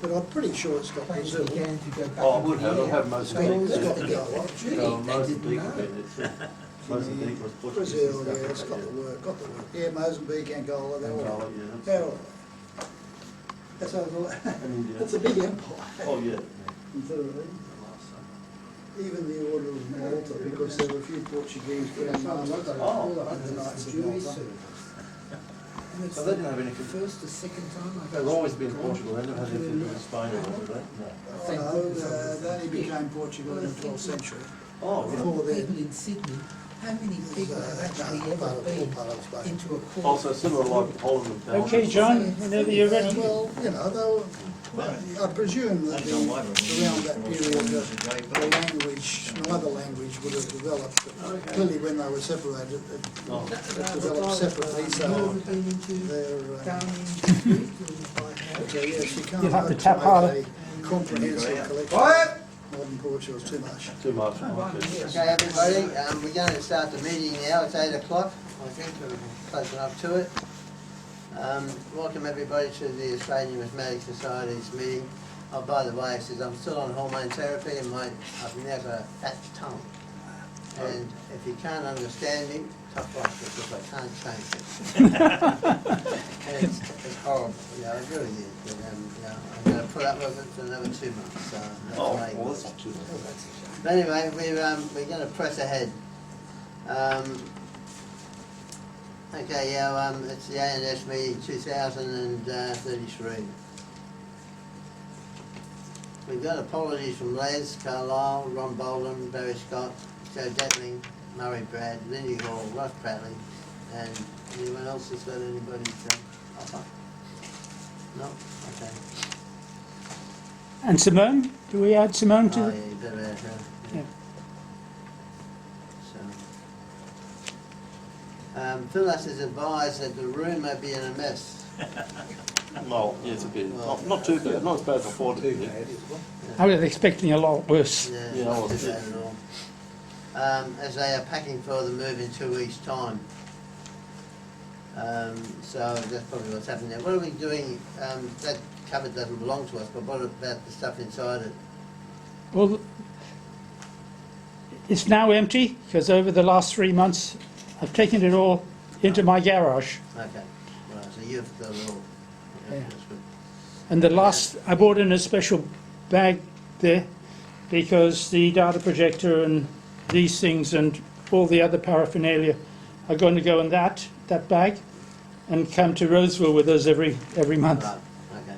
but I'm pretty sure it's got Plans Brazil. began to go back Oh, I into would the have. I'd air. have most So it's got the of go. Gee, Oh, they Mozambique didn't have know. been. Mozambique was Portuguese. Brazil, yeah, it's got the work, got the work. Yeah, Mozambique, Angola, they're all. Angola, yeah. They're all. That's over. And India. It's a big empire. Oh, yeah. Considerably. Even the Order of Malta, because there were a few Portuguese Grand Masters. Oh, the Knights of Malta. So they didn't have any. First or second time I They've always been Portugal. They never had anything to do with Spain or anything, right? No. Oh, no, they only became Portugal in the 12th century. Oh, yeah. Before then. people in Sydney, how many people have actually ever been into a court? Also similar like Holland and Belgium. Okay, John, whenever you're ready. Well, you know, they were, I presume that around that period, the language, neither language would have developed. But clearly, when they were separated, it developed separately. So Ever been into they're. down in the street or Okay, yes, you can't You'll have to make tap harder. a comprehensive collection. Modern Portugal is too much. Too much. Okay. Okay, everybody, we're going to start the meeting now. It's 8 o'clock. I think we're close enough to it. Welcome everybody to the Australian Numismatic Society's meeting. Oh, by the way, since I'm still on hormone therapy and I've now got a fat tongue. And if you can't understand me, tough luck because I can't change it. And it's horrible, you know, it really is. But, you know, I'm going to put up with it for another 2 months. So that's Oh, my- well, that's not too bad. But anyway, we're going to press ahead. Okay, yeah, it's the ANS meeting 2033. We've got apologies from Les, Carlisle, Ron Bolden, Barry Scott, Joe Detling, Murray Brad, Lindy Hall, Ross Pratley, and anyone else has got anybody to offer? No? Okay. And Simone? Do we add Simone to Oh, the... yeah, you better add her. Yeah. Phyllis has advised that the room may be in a mess. Well, yeah, it's a bit. Not too bad. Not as bad as I thought it would be. I was expecting a lot worse. Yeah, Yeah, not well, too bad at all. As they are packing for the move in 2 weeks' time. So that's probably what's happening there. What are we doing? That cupboard doesn't belong to us, but what about the stuff inside it? Well, it's now empty because over the last 3 months I've taken it all into my garage. Okay, right, so you've got it all. Okay, Yeah. that's good. And the last, I bought in a special bag there because the data projector and these things and all the other paraphernalia are going to go in that bag and come to Roseville with us every month. Right, okay.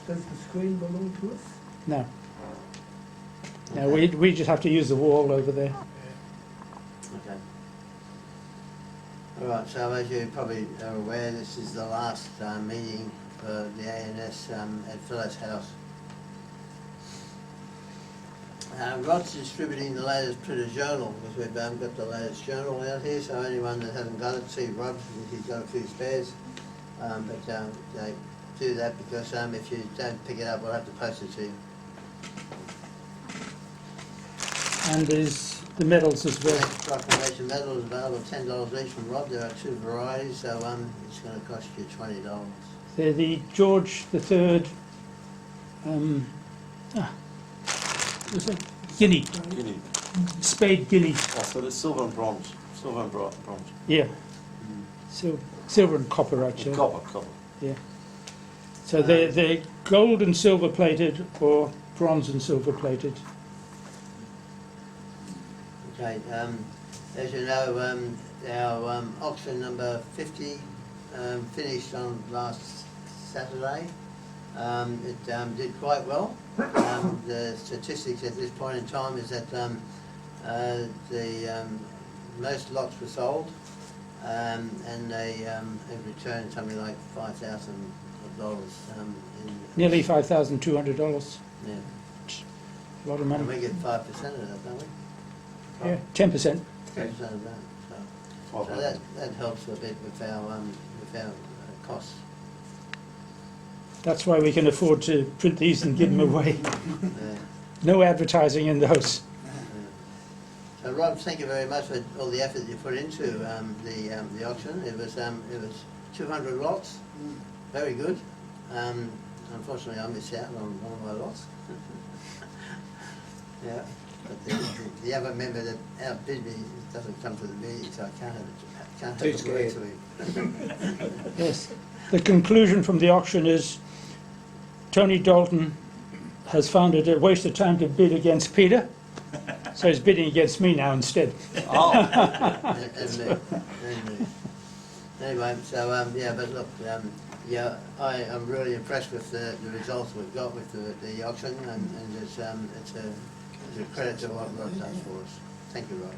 Does the screen belong to us? No. No, we just have to use the wall over there. Okay. All right, so as you probably are aware, this is the last meeting for the ANS at Phyllis House. Rod's distributing the latest printed journal because we've got the latest journal out here, so anyone that hasn't got it, see Rod, he's got a few spares. But they do that because if you don't pick it up, we'll have to post it to you. And there's the medals as well. Proclamation medal is available $10 each from Rob. There are 2 varieties, so it's going to cost you $20. They're the George III, what's it? Guinea, Guinea. spade guinea. Oh, so there's silver and bronze. Silver and bronze. Yeah, silver and copper actually. Copper. Yeah. So they're gold and silver plated or bronze and silver plated. Okay, as you know, our auction number 50 finished on last Saturday. It did quite well. The statistics at this point in time is that the most lots were sold, and they have returned something like $5,000. Nearly $5,200. Yeah, A lot of and money. we get 5% of that, don't we? Yeah, 10%. 10% of that. So that helps a bit with our costs. That's why we can afford to print these and give them away. Yeah. No advertising in those. So Rob, thank you very much for all the effort you put into the auction. It was 200 lots, very good. unfortunately I missed out on one of my lots. Yeah, but the other member that outbid me doesn't come to the meeting, so I can't have a word to him. Yes. The conclusion from the auction is Tony Dalton has found it a waste of time to bid against Peter, so he's bidding against me now instead. Oh, And me. Anyway, so yeah, but look, yeah, I am really impressed with the results we've got with the auction, and it's a credit to what Rod does for us. Thank you, Rod.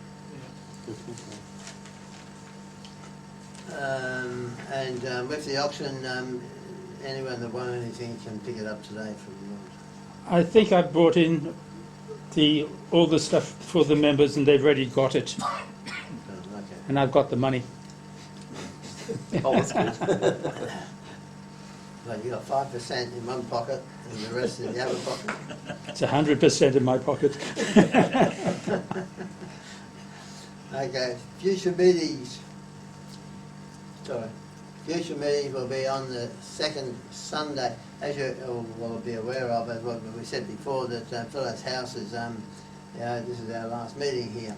And with the auction, anyone that won anything can pick it up today from Rod. I think I brought in all the stuff for the members and they've already got it, Okay. and I've got the money. oh, that's good. But you got 5% in one pocket and the rest in the other pocket. It's 100% in my pocket. Okay, future meetings. Sorry. Future meetings will be on the second Sunday. As you will be aware of, as what we said before, that Philo's House is, this is our last meeting here.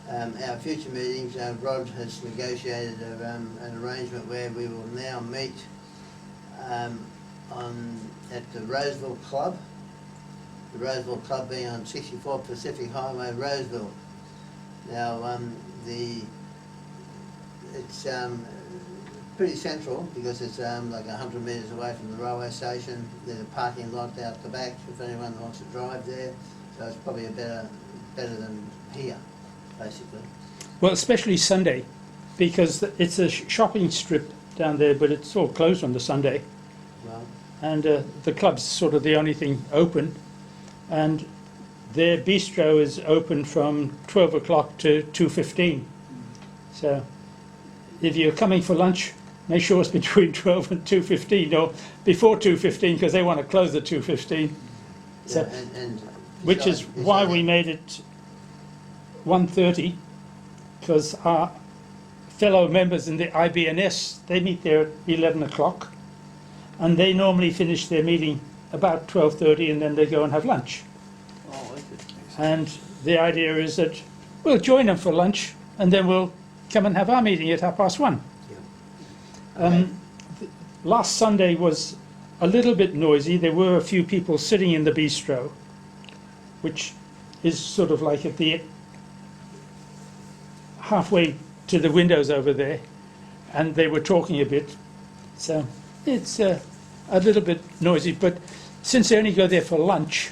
Our future meetings, Rod has negotiated an arrangement where we will now meet at the Roseville Club. The Roseville Club being on 64 Pacific Highway, Roseville. Now, it's pretty central because it's like 100 metres away from the railway station. There's a parking lot out the back if anyone wants to drive there. So it's probably better than here, basically. Well, especially Sunday, because it's a shopping strip down there, but it's all closed on the Sunday. Well, And the club's sort of the only thing open. And their bistro is open from 12 o'clock to 2:15. So if you're coming for lunch, make sure it's between 12 and 2:15, or before 2:15, because they want to close at 2:15. So, yeah, and which is why we made it 1:30, because our fellow members in the IBNS, they meet there at 11 o'clock, and they normally finish their meeting about 12:30, and then they go and have lunch. Oh, okay. And the idea is that we'll join them for lunch, and then we'll come and have our meeting at 1:30. Last Sunday was a little bit noisy. There were a few people sitting in the bistro, which is sort of like at the halfway to the windows over there, and they were talking a bit. So it's a little bit noisy, but since they only go there for lunch,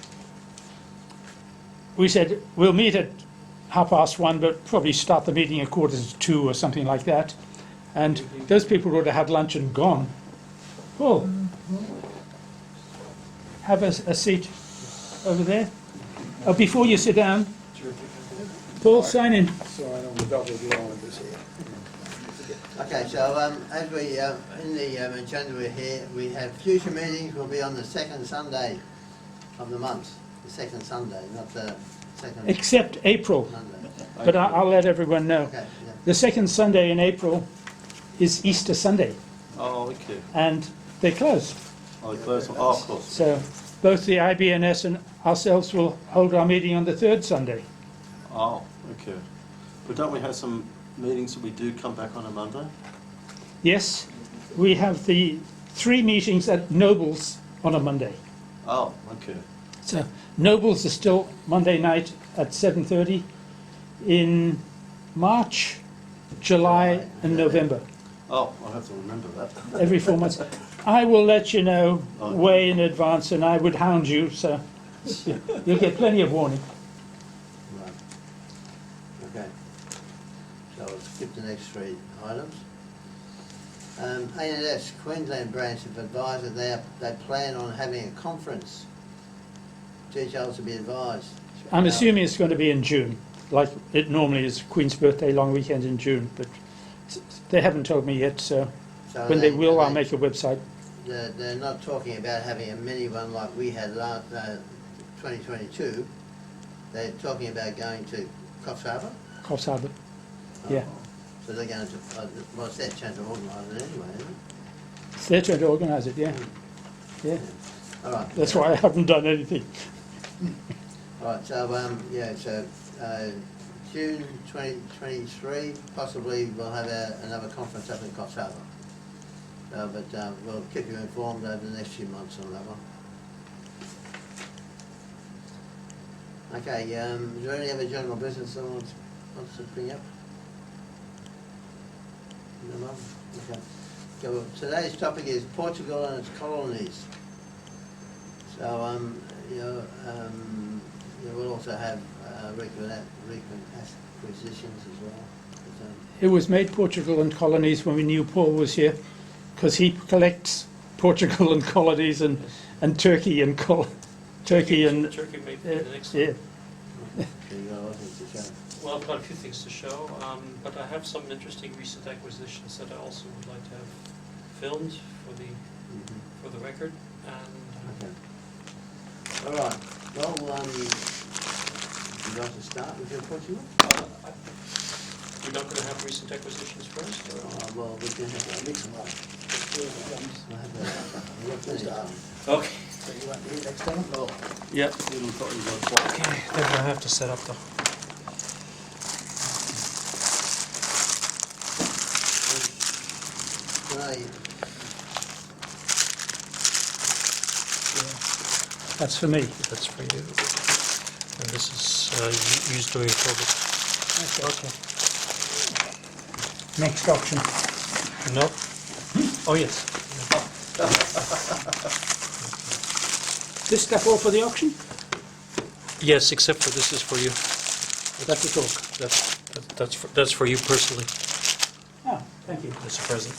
we said we'll meet at 1:30, but probably start the meeting at 1:45 or something like that. And those people would have had lunch and gone. Paul, have a seat over there. Oh, before you sit down, Paul, sign in. So I don't double the all of this here. Okay, so as we in the agenda we're here, we have future meetings will be on the second Sunday of the month. The second Sunday, not the second Except April, Monday. but I'll let everyone know. Okay, yeah. The second Sunday in April is Easter Sunday, Oh, okay. and they close. Oh, close. Oh, of course. So both the IBNS and ourselves will hold our meeting on the third Sunday. Oh, okay. But don't we have some meetings that we do come back on a Monday? Yes, we have the 3 meetings at Nobles on a Monday. Oh, okay. So Nobles is still Monday night at 7:30 in March, July and November, Oh, I'll have to remember that. every 4 months. I will let you know way in advance, and I would hound you, so you'll get plenty of warning. Right. Okay. So we'll skip the next 3 items. A&S, Queensland branch have advised that they plan on having a conference. Details to be advised. I'm assuming it's going to be in June, like it normally is, Queen's birthday long weekend in June, but they haven't told me yet, so So when they will, I'll make a website. They're not talking about having a mini one like we had last 2022. They're talking about going to Coffs Harbour. Coffs Harbour, yeah. So they're going to, well, it's their chance to organise it anyway, isn't it? It's their turn to organise it, yeah. Yeah. All right. That's why I haven't done anything. All right, so, yeah, so, June 2023, possibly we'll have another conference up in Coffs Harbour. But we'll keep you informed over the next few months on that one. Okay, is there any other general business someone wants to bring up? No, Mum? Okay. So today's topic is Portugal and its colonies. So, we'll also have frequent acquisitions as well. It was made Portugal and colonies when we knew Paul was here, because he collects Portugal and colonies and Turkey and Turkey and Turkey may be the next yeah. one. So you got a lot of things to show. Well, I've got a few things to show, but I have some interesting recent acquisitions that I also would like to have filmed for the record. And Okay. All right. Well, you'd like to start with your Portugal? we're not going to have recent acquisitions first, or? Well, we can have that. Mix them up. We'll have that. We'll finish that. Okay. So you want to hear next time? Or Yeah, little got you got Okay, then I have to set up the. Right. That's for me. That's for you. And this is used during COVID. Okay. Next auction. No? Oh, yes. This stuff all for the auction? Yes, except for this is for you. That's the talk. That's for you personally. Oh, thank you. As a present.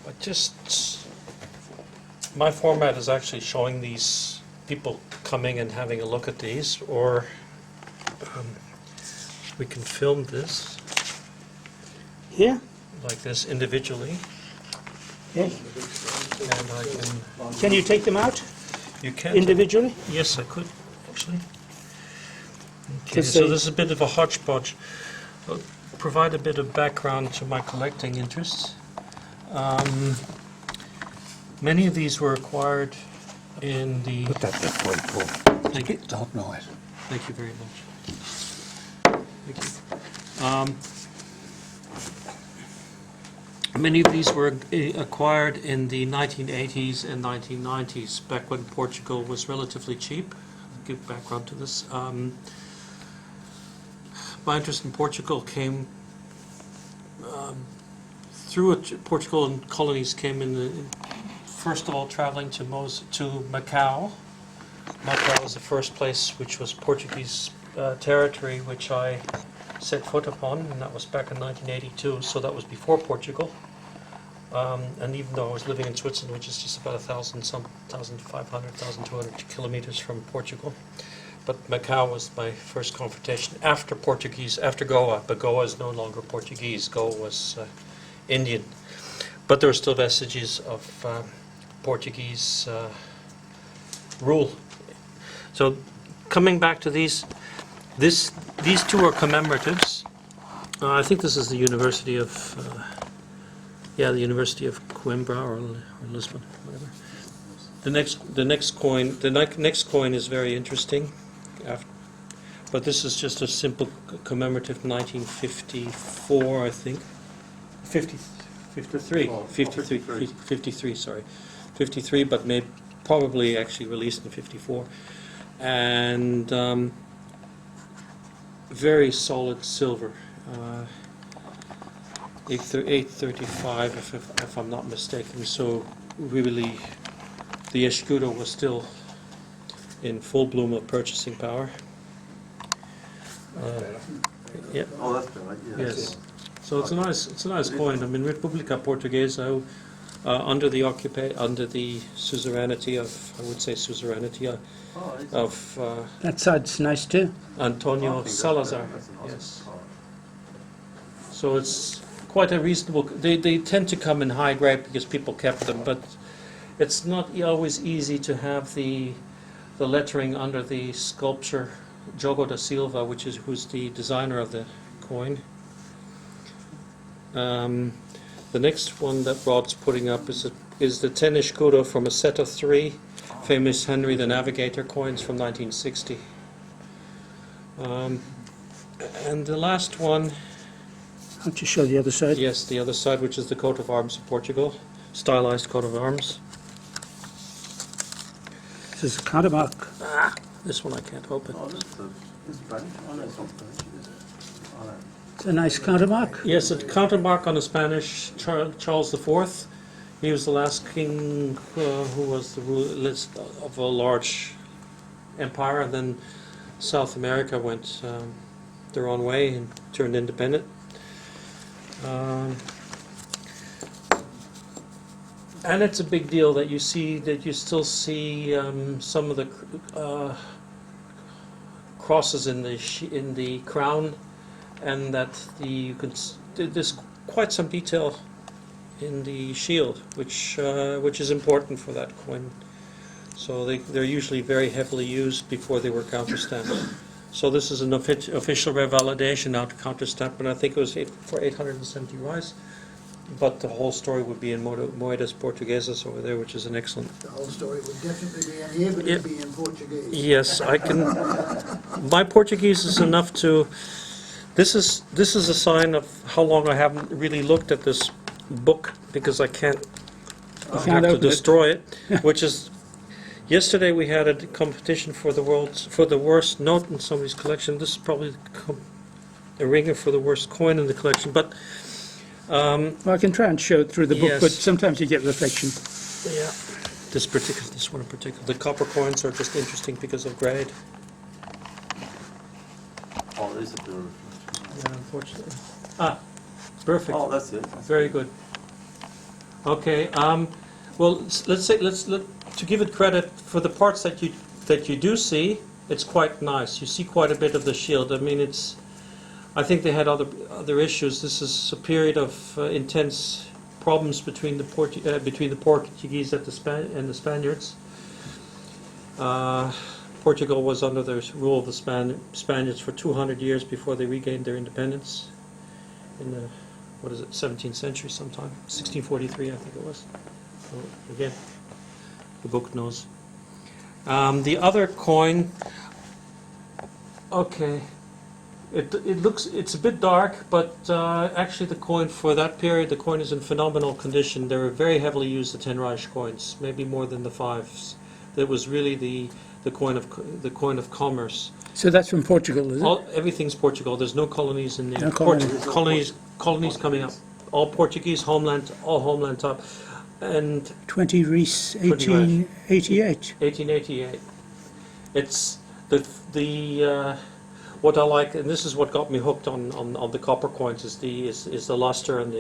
But just, my format is actually showing these people coming and having a look at these, or we can film this Here? like this individually, Yes. and I can. Can you take them out You can. individually? Yes, I could actually. Okay, 'Cause so they- this is a bit of a hodgepodge. I'll provide a bit of background to my collecting interests. Many of these were acquired in the. Put that that way, Paul. Thank you. Don't know it. Thank you very much. Thank you. Many of these were acquired in the 1980s and 1990s, back when Portugal was relatively cheap. I'll give background to this. My interest in Portugal came through Portugal and colonies came in first of all traveling to Macau. Macau was the first place which was Portuguese territory which I set foot upon, and that was back in 1982, so that was before Portugal. And even though I was living in Switzerland, which is just about 1,500, 1,200 kilometers from Portugal, but Macau was my first confrontation after Goa, but Goa is no longer Portuguese, Goa was Indian. But there are still vestiges of Portuguese rule. So coming back to these two are commemoratives. I think this is the University of, the University of Coimbra or Lisbon, whatever. The next coin is very interesting, but this is just a simple commemorative 1954, I think. 53, but probably actually released in 54. And very solid silver, 835 if I'm not mistaken. So really the escudo was still in full bloom of purchasing power. Yeah. Oh, that's better, yeah. Yes. So it's a nice coin. I mean, República Portuguesa, under the suzerainty of That side's nice too. Antonio Salazar. Yes. So it's quite a reasonable. They tend to come in high grade because people kept them, but it's not always easy to have the lettering under the sculpture. Jogo da Silva, who's the designer of the coin. The next one that Rod's putting up is the 10 escudo from a set of 3 famous Henry the Navigator coins from 1960. And the last one, I'll just show the other side. yes, the other side, which is the coat of arms of Portugal, stylized coat of arms. This is a countermark. This one I can't open. Oh, this is Spanish. Oh, no, it's not Spanish. Is it? Oh, no. It's a nice countermark. Yes, a countermark on the Spanish Charles IV. He was the last king who was the ruler of a large empire, and then South America went their own way and turned independent. And it's a big deal that you still see some of the crosses in the crown, and that there's quite some detail in the shield, which is important for that coin. So they're usually very heavily used before they were counterstamped. So this is an official revalidation now to counterstamp, and I think it was for 870 reais. But the whole story would be in Moedas Portuguesas over there, which is an excellent. The whole story would definitely be in here, but it'd be in Portuguese. Yes, I can. My Portuguese is enough to. This is a sign of how long I haven't really looked at this book, because I can't. I have to destroy it. Which is, yesterday we had a competition for the worst note in somebody's collection. This is probably a ringer for the worst coin in the collection, but. Well, I can try and show it through the book, Yes. but sometimes you get reflection. Yeah, this one in particular. The copper coins are just interesting because of grade. Oh, there's a bit of. Yeah, unfortunately. Perfect. Oh, that's it. Very good. Okay. Well, to give it credit for the parts that you do see, it's quite nice. You see quite a bit of the shield. I mean, I think they had other issues. This is a period of intense problems between the Portuguese and the Spaniards. Portugal was under the rule of the Spaniards for 200 years before they regained their independence in the 17th century sometime, 1643 I think it was. So again, the book knows. The other coin, okay. It's a bit dark, but actually the coin for that period, the coin is in phenomenal condition. They were very heavily used, the 10 Reich coins, maybe more than the 5s. It was really the coin of commerce. So that's from Portugal, is it? Everything's Portugal. There's no colonies in there. No colonies. Colonies coming up. All Portuguese homeland, all homeland top, and 20 Reis, 1888. 1888. It's the what I like, and this is what got me hooked on the copper coins, is the luster and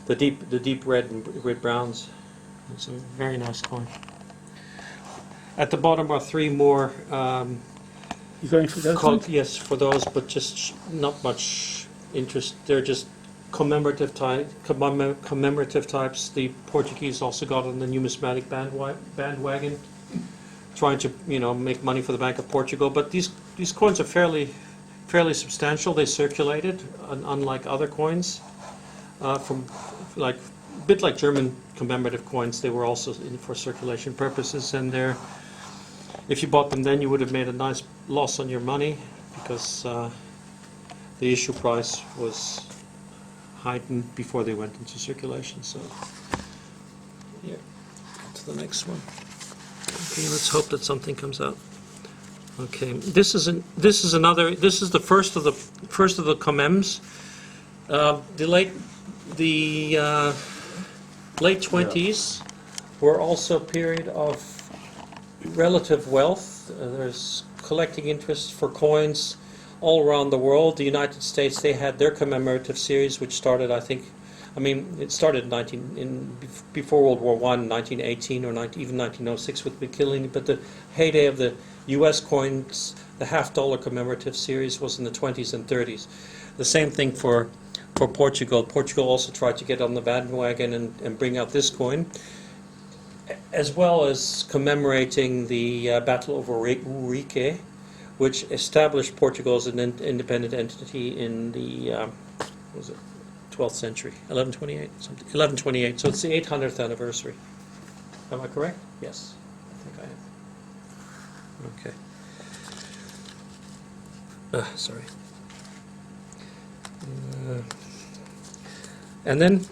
the deep red and red browns. It's a very nice coin. At the bottom are 3 more. You going for those ones? Yes, for those, but just not much interest. They're just commemorative types. The Portuguese also got on the numismatic bandwagon, trying to make money for the Bank of Portugal. But these coins are fairly substantial. They circulated, unlike other coins, from a bit like German commemorative coins. They were also for circulation purposes, and if you bought them then, you would have made a nice loss on your money, because the issue price was heightened before they went into circulation. So, yeah, to the next one. Okay, let's hope that something comes out. Okay, this is the first of the commems. The late 20s were also a period of relative wealth. There's collecting interest for coins all around the world. The United States, they had their commemorative series, which started, it started before World War I, 1918 or even 1906 with McKinley, but the heyday of the U.S. coins, the half-dollar commemorative series, was in the 20s and 30s. The same thing for for Portugal. Portugal also tried to get on the bandwagon and bring out this coin, as well as commemorating the Battle of Ourique, which established Portugal as an independent entity in the what was it, 12th century, 1128, something, 1128. So it's the 800th anniversary. Am I correct? Yes, I think I am. Okay. Sorry. And then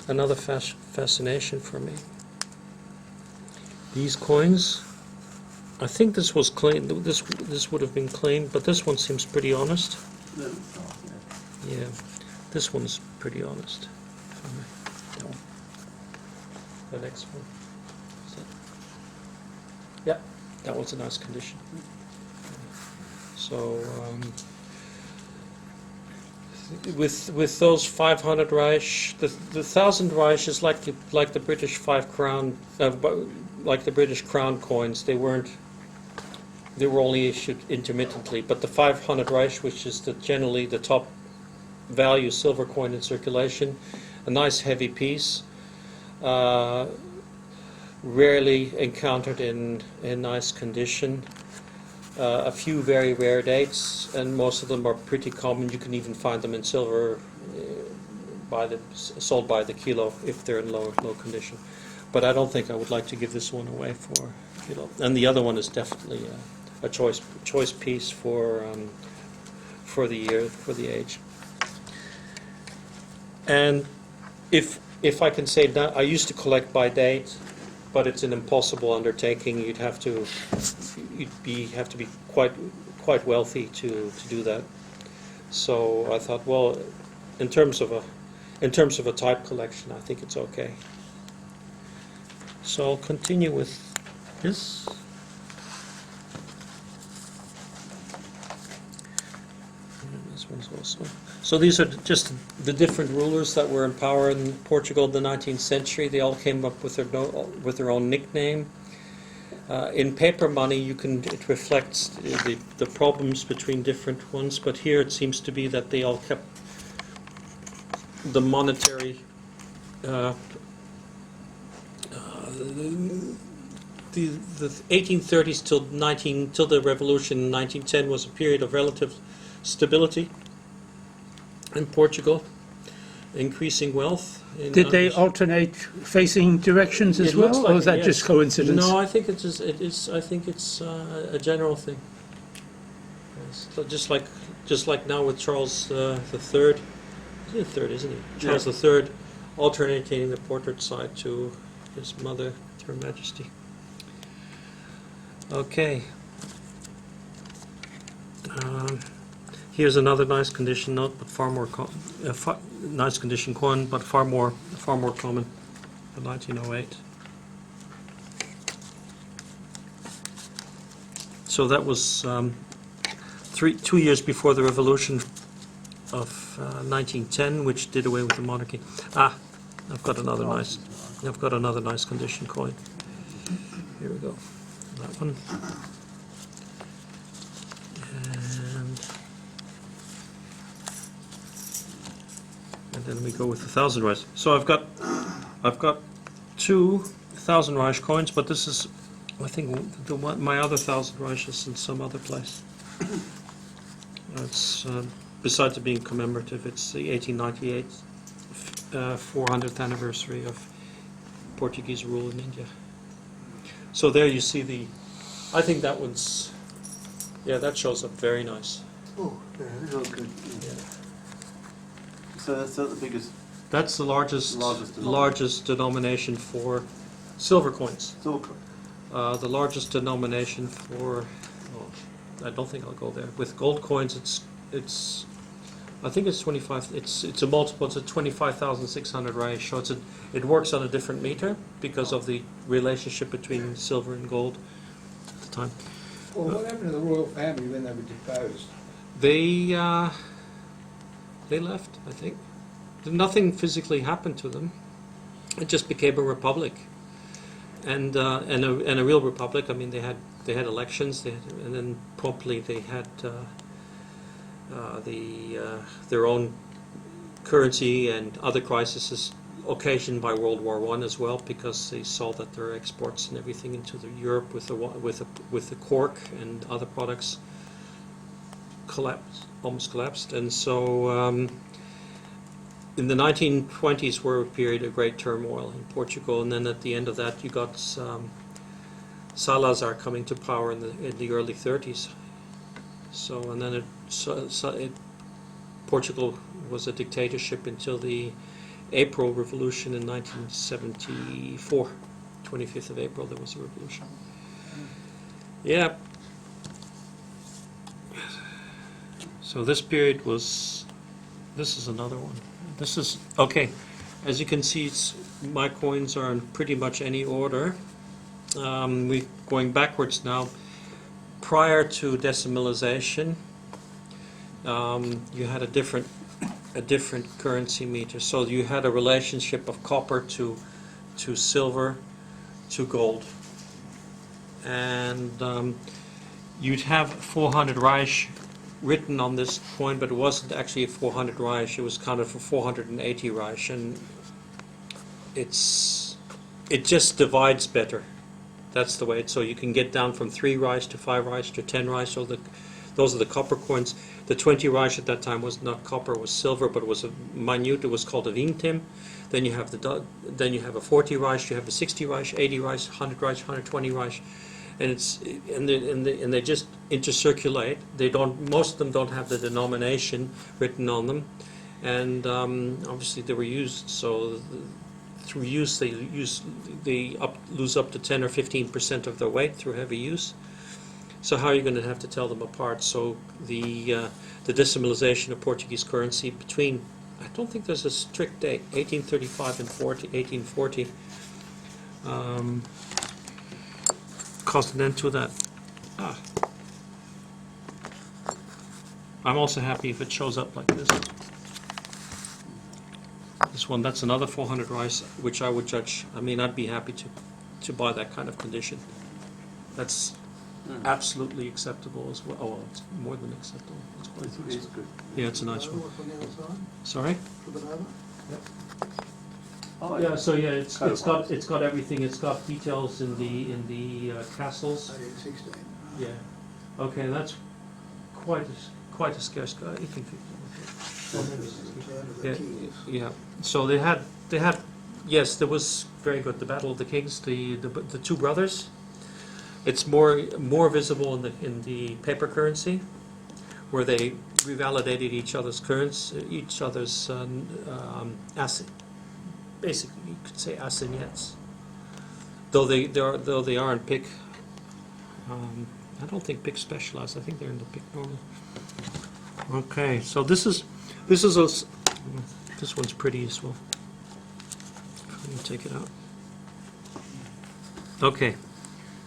another fascination for me. These coins. I think this was claimed. This would have been claimed, but this one seems pretty honest. Yeah, this one's pretty honest. The next one. Is that? Yeah, that one's a nice condition. So with those 500 Reich, the 1,000 Reich is like the British £5 like the British crown coins. They were only issued intermittently, but the 500 Reich, which is generally the top value silver coin in circulation, a nice heavy piece, rarely encountered in nice condition. A few very rare dates, and most of them are pretty common. You can even find them in silver, sold by the kilo if they're in low condition. But I don't think I would like to give this one away for kilo. And the other one is definitely a choice piece for the year, for the age. And if I can say that, I used to collect by date, but it's an impossible undertaking. You'd have to be quite wealthy to do that. So I thought, well, in terms of a type collection, I think it's okay. So I'll continue with this. This one's also. So these are just the different rulers that were in power in Portugal in the 19th century. They all came up with their own nickname. In paper money, it reflects the problems between different ones, but here it seems to be that they all kept the monetary the 1830s till the revolution in 1910 was a period of relative stability in Portugal, increasing wealth. Did they alternate facing directions as well, or is that just coincidence? No, I think it's a general thing. Yes. So just like now with Charles the Third, he's the third, isn't he? Charles the Third, alternating the portrait side to his mother, Her Majesty. Okay. Here's another nice condition note, but far more nice condition coin, but far more common. The 1908. So that was 2 years before the revolution of 1910, which did away with the monarchy. I've got another nice condition coin. Here we go. That one. And then we go with the 1,000 Reich. So I've got 2 1,000 Reich coins, but this is, I think, my other 1,000 Reich is in some other place. It's besides it being commemorative, it's the 1898 400th anniversary of Portuguese rule in India. So there you see I think that one's, that shows up very nice. Oh, yeah, these are good. Yeah. So that's the biggest. That's the largest denomination for silver coins. Silver. The largest denomination for, I don't think I'll go there. With gold coins, it's I think it's 25. It's a multiple. It's a 25,600 Reich. So it works on a different meter because of the relationship between silver and gold at the time. Well, what happened to the royal family when they were deposed? They left, I think. Nothing physically happened to them. It just became a republic, and a real republic. I mean, they had elections, and then promptly they had their own currency and other crises occasioned by World War I as well, because they saw that their exports and everything into Europe with the cork and other products almost collapsed, and so in the 1920s were a period of great turmoil in Portugal, and then at the end of that you got Salazar coming to power in the early 30s. So and then Portugal was a dictatorship until the April Revolution in 1974. 25th of April there was a revolution. Yeah. So this period was. This is another one. This is okay. As you can see, my coins are in pretty much any order. We're going backwards now. Prior to decimalization, you had a different currency meter. So you had a relationship of copper to silver to gold, and you'd have 400 Reich written on this coin, but it wasn't actually 400 Reich. It was counted for 480 Reich, and it just divides better. That's the way. So you can get down from 3 Reich to 5 Reich to 10 Reich. So those are the copper coins. The 20 Reich at that time was not copper, it was silver, but it was a minute. It was called a Wientem. Then you have a 40 Reich. You have the 60 Reich, 80 Reich, 100 Reich, 120 Reich, and they just intercirculate. Most of them don't have the denomination written on them, and obviously they were used. So through use, they lose up to 10 or 15% of their weight through heavy use. So how are you going to have to tell them apart? So the decimalization of Portuguese currency between, I don't think there's a strict date, 1835 and 1840, caused an end to that. I'm also happy if it shows up like this. This one, that's another 400 rice, which I would judge. I mean, I'd be happy to buy that kind of condition. That's absolutely acceptable as well. Oh, well, it's more than acceptable. It's quite nice. It's good. Yeah, it's a nice one. What's on the other side? Sorry? Flip it over. Oh, Yeah, so yeah, it's Coat of got arms. it's got everything. It's got details in the castles. 1816. Yeah. Okay, that's quite a scarce guy. 1850. Return of the Yeah, Kings. yeah. So they had yes, there was very good. The Battle of the Kings, the two brothers. It's more visible in the paper currency, where they revalidated each other's basically you could say assignats. Though they aren't PIC. I don't think PIC specialized. I think they're in the PIC normal. Okay, so this one's pretty as well. Let me take it out. Okay,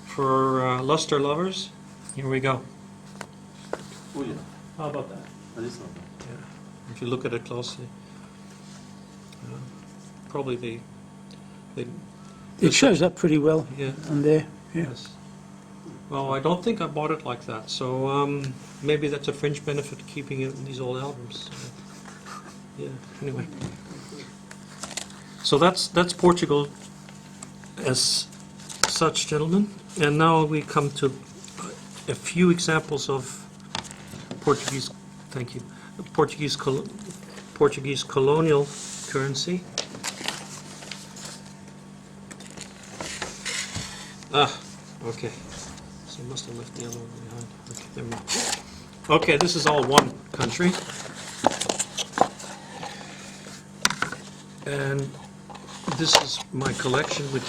for luster lovers, here we go. Oh yeah, How about that? that is not bad. Yeah. If you look at it closely, probably It shows up pretty well yeah. on there. Yeah. Yes. Well, I don't think I bought it like that, so maybe that's a fringe benefit keeping it in these old albums. Yeah. Anyway, so that's Portugal as such, gentlemen, and now we come to a few examples of Portuguese. Thank you. Portuguese colonial currency. Okay. So I must have left the other one behind. Okay, there we go. Okay, this is all one country. And this is my collection, which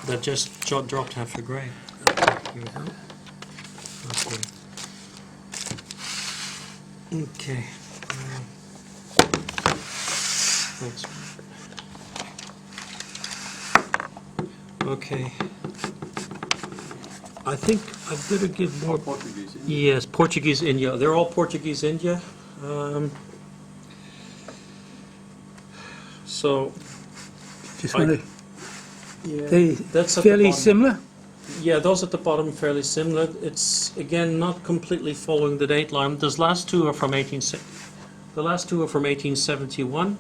that just dropped half a grade. Here we go. Okay. Thanks. Okay. I think I better give more. Portuguese. Yes, Portuguese India. They're all Portuguese India. So Just I- want to. yeah, They that's at the fairly bottom. similar. Yeah, those at the bottom fairly similar. It's again not completely following the date line. Those last two are from the last two are from 1871.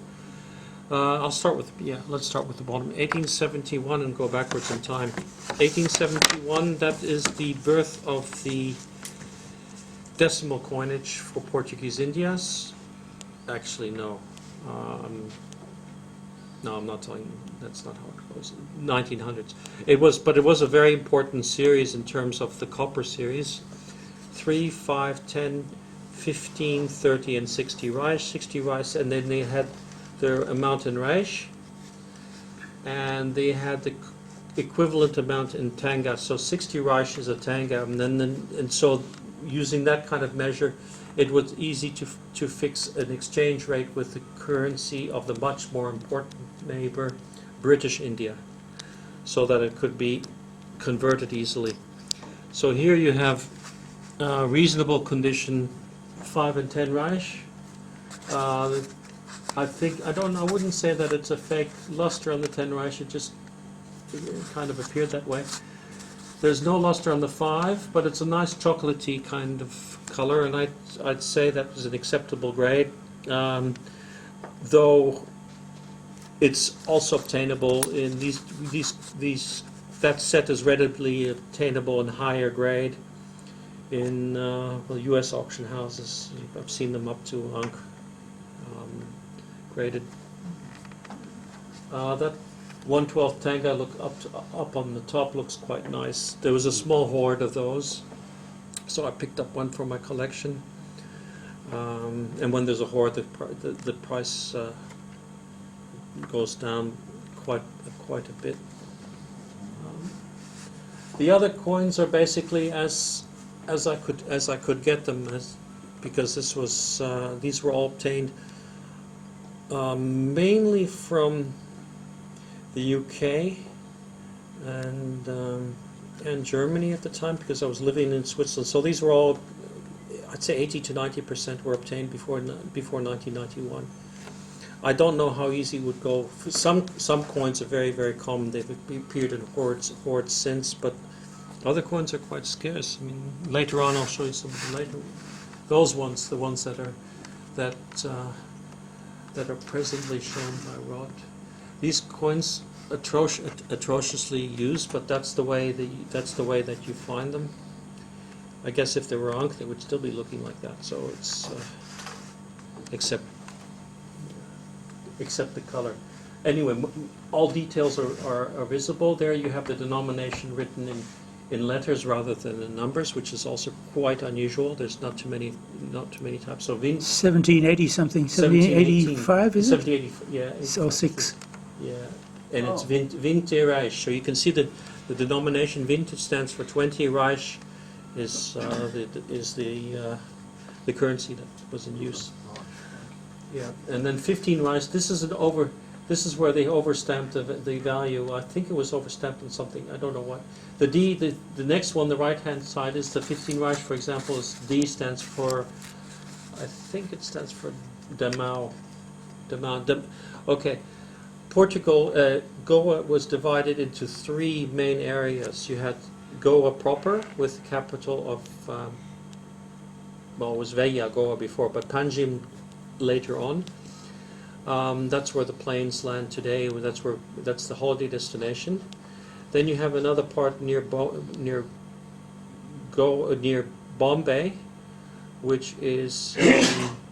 I'll start with let's start with the bottom. 1871 and go backwards in time. 1871. That is the birth of the decimal coinage for Portuguese Indias. Actually, no. No, I'm not telling you. That's not how it goes. 1900s. It was a very important series in terms of the copper series. 3, 5, 10, 15, 30, and 60 Reich. 60 Reich, and then they had their amount in Reich, and they had the equivalent amount in Tanga. So 60 Reich is a Tanga, and so using that kind of measure, it was easy to fix an exchange rate with the currency of the much more important neighbor, British India, so that it could be converted easily. So here you have reasonable condition 5 and 10 Reich. I wouldn't say that it's a fake luster on the 10 Reich, it kind of appeared that way. There's no luster on the 5, but it's a nice chocolatey kind of color, and I'd say that was an acceptable grade, though it's also obtainable in that set is readily obtainable in higher grade in U.S. auction houses. I've seen them up to Ankh graded. That 1/12 Tanga up on the top looks quite nice. There was a small hoard of those, so I picked up one for my collection. And when there's a hoard, the price goes down quite a bit. The other coins are basically as I could get them, because these were all obtained mainly from the UK and Germany at the time, because I was living in Switzerland. So these were all, I'd say 80 to 90% were obtained before 1991. I don't know how easy it would go. Some coins are very, very common. They've appeared in hoards since, but other coins are quite scarce. I mean, later on I'll show you some of the later. Those ones, the ones that are presently shown by Rod. These coins atrociously used, but that's the way that you find them. I guess if they were Ankh, they would still be looking like that. So it's except the color. Anyway, all details are visible. There you have the denomination written in letters rather than in numbers, which is also quite unusual. There's not too many types. So 1780 something, 1785 is it? 1780, yeah. Or 6. Yeah, and it's Vinte Reich. So you can see that the denomination Vinte stands for 20. Reich is the currency that was in use. Yeah, and then 15 Reich. This is where they overstamped the value. I think it was overstamped on something. I don't know what. The next one, the right hand side, is the 15 Reich. For example, is D stands for. I think it stands for Damau. Okay. Portugal, Goa was divided into 3 main areas. You had Goa proper, with the capital of, it was Veia, Goa before, but Panjim later on. That's where the plains land today. That's the holiday destination. Then you have another part near Bombay, which is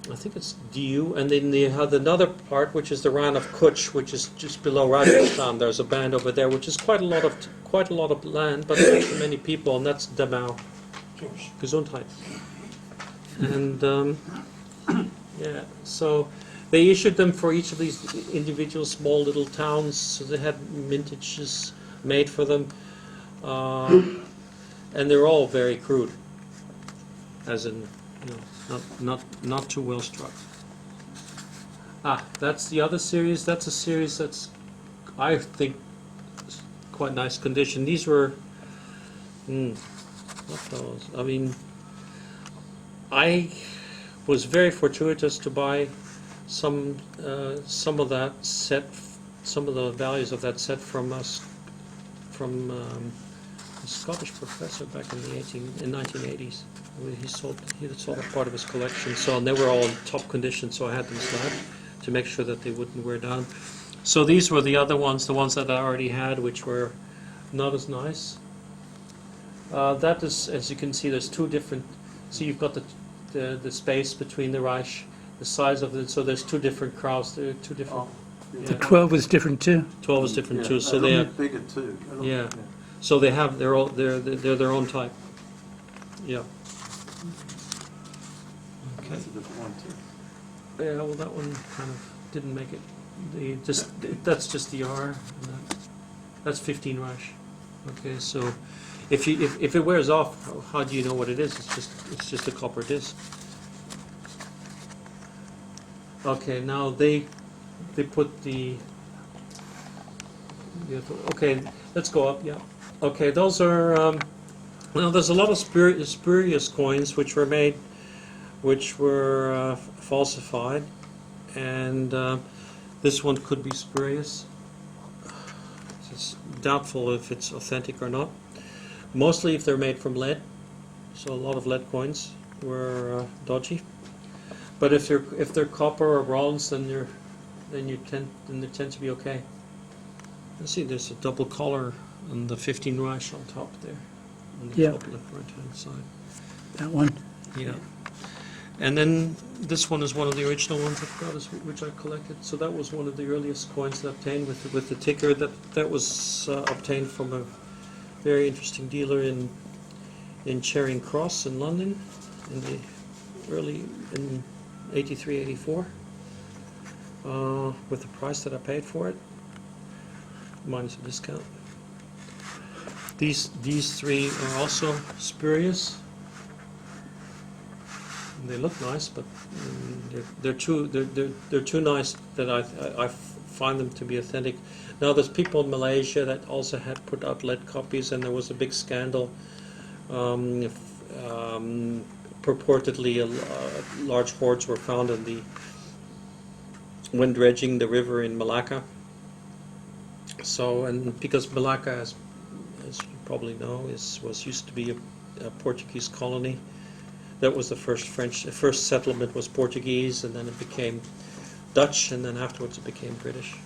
I think it's Diu, and then you have another part which is the Rann of Kutch, which is just below Rajasthan. There's a band over there, which is quite a lot of land, but not too many people, and that's Damau. Gesundheit. And yeah, so they issued them for each of these individual small little towns. So they had mintages made for them, and they're all very crude, as in, not too well struck. That's the other series. That's a series that's, I think, quite nice condition. These were, what those? I mean, I was very fortuitous to buy some of that set, some of the values of that set from a Scottish professor back in the 1980s. He sold a part of his collection. So, and they were all in top condition, so I had them slabbed to make sure that they wouldn't wear down. So these were the other ones, the ones that I already had, which were not as nice. That is, as you can see, there's two different. So you've got the space between the Reich, the size of it. So there's two different crowds. There are two different. Yeah. The 12 was different too. 12 is different Yeah, too. So they're they a are, bit bigger too. Yeah. So they have they're their own type. Yeah. Okay. That's a different one too. Yeah. Well, that one kind of didn't make it. That's just the R. And that's 15 Reich. Okay. So if it wears off, how do you know what it is? It's just a copper disc. Okay. Now they put the. Okay. Let's go up. Yeah. Okay. Those are. Now there's a lot of spurious coins which were made, which were falsified, and this one could be spurious. It's doubtful if it's authentic or not. Mostly if they're made from lead, so a lot of lead coins were dodgy. But if they're copper or bronze, then they tend to be okay. Let's see, there's a double collar and the 15 Reich on top there, on the Yeah. top left right hand side. That one. Yeah. And then this one is one of the original ones I've got, which I collected. So that was one of the earliest coins that I obtained with the ticker. That was obtained from a very interesting dealer in Charing Cross in London in the in 83, 84. With the price that I paid for it, minus a discount. These three are also spurious. They look nice, but they're too nice that I find them to be authentic. Now there's people in Malaysia that also had put out lead copies, and there was a big scandal. Purportedly, large hoards were found when dredging the river in Malacca. So, and because Malacca, as you probably know, was used to be a Portuguese colony. That was the first settlement was Portuguese, and then it became Dutch, and then afterwards it became British.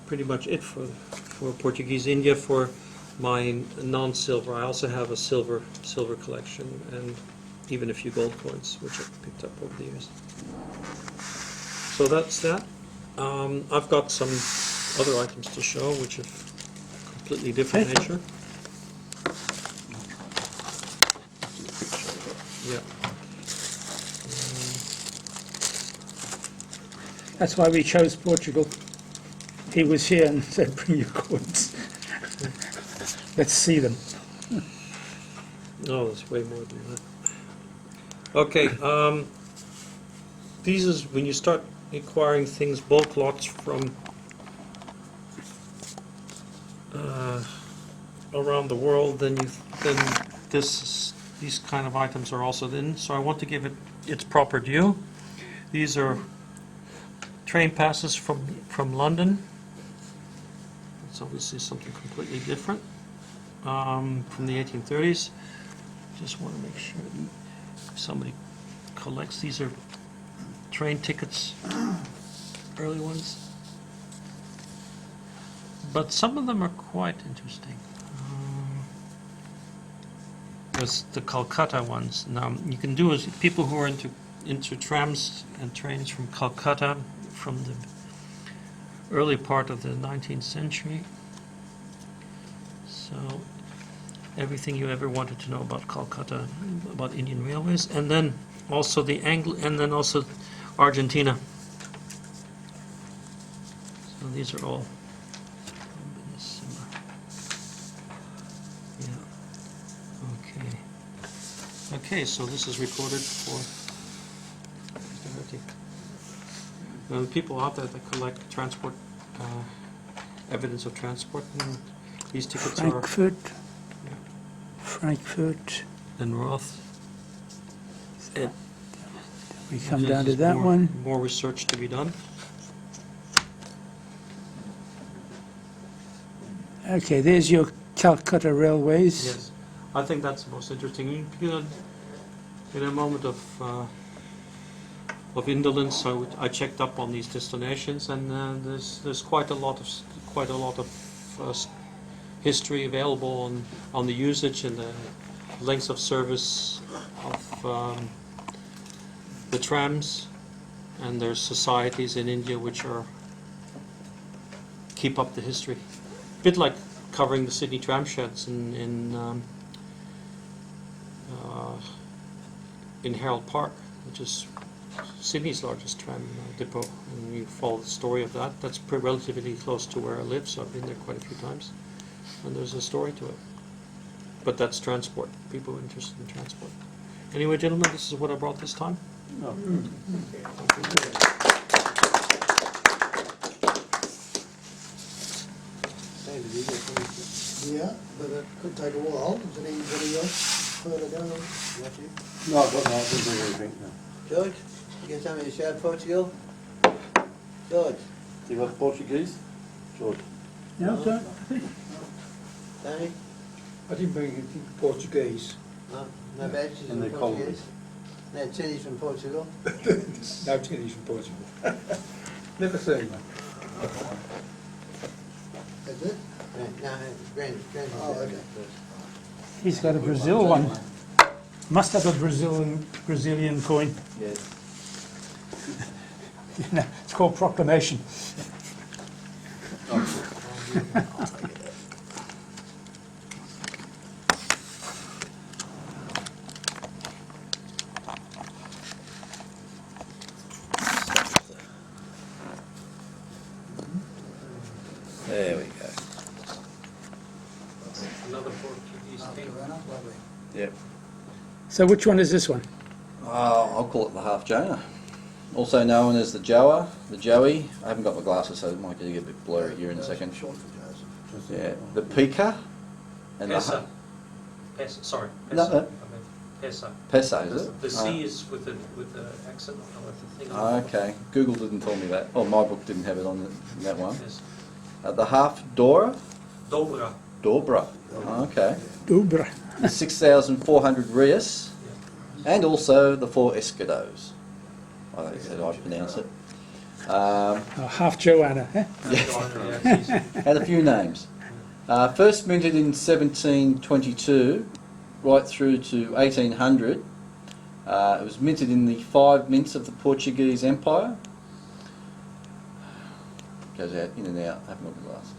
Pretty much it for Portuguese India. For my non-silver, I also have a silver collection, and even a few gold coins, which I've picked up over the years. So that's that. I've got some other items to show, which have completely different nature. Yeah. That's why we chose Portugal. He was here and said, bring your coins. Let's see them. No, there's way more than that. Okay, these is when you start acquiring things, bulk lots from around the world, then these kind of items are also in. So I want to give it its proper due. These are train passes from London. It's obviously something completely different from the 1830s. Just want to make sure if somebody collects, these are train tickets, early ones. But some of them are quite interesting. There's the Calcutta ones. Now you can do is people who are into trams and trains from Calcutta from the early part of the 19th century. So everything you ever wanted to know about Calcutta, about Indian railways, and then also and then also Argentina. So these are all. Okay, so this is recorded for people out there that collect transport, evidence of transport, and these tickets Frankfurt. And Roth. We come down to that one. More research to be done. Okay, there's your Calcutta Railways. Yes, I think that's the most interesting. You know, in a moment of indolence, I checked up on these destinations, and there's quite a lot of history available on the usage and the lengths of service of the trams, and there's societies in India which keep up the history. A bit like covering the Sydney tram sheds in Harold Park, which is Sydney's largest tram depot, and you follow the story of that. That's relatively close to where I live, so I've been there quite a few times, and there's a story to it. But that's transport, people interested in transport. Anyway, gentlemen, this is what I brought this time. No. Yeah, but it could take a while. Is there anybody else further down? What you? No, I've got no, I didn't bring anything, no. George, you get something to show Portugal? George, Do you have Portuguese? George? No, don't. Tony? I didn't bring anything Portuguese. No badges And from they're Portuguese? No titties from Portugal? No titties from Portugal. Never seen one. Is it? No, Grand. Oh, okay. He's got a Brazil one. Must have a Brazilian coin. Yes. You know, it's called proclamation. There we go. Another Portuguese king. Lovely. Yep. So which one is this one? I'll call it the half Jonah. Also known as the Joa, the Joey. I haven't got my glasses, so it might get a bit blurry here in a second. Short for Joseph. Yeah, the Pika and Pesa. Sorry. No, Pesa. no. I meant Pesa. Pesa, is it? The C is with the accent, or the thing. Okay, Google didn't tell me that. Oh, my book didn't have it on that one. Yes. The half Dora, Dobra. Dobra. Okay. Ubra. 6,400 Rias, and also the 4 Escados. I think that's how I pronounce it. Oh, half Joanna, eh? Yeah, it's easy. Had a few names. First minted in 1722, right through to 1800. It was minted in the 5 mints of the Portuguese Empire. Goes out in and out. I haven't got my glasses.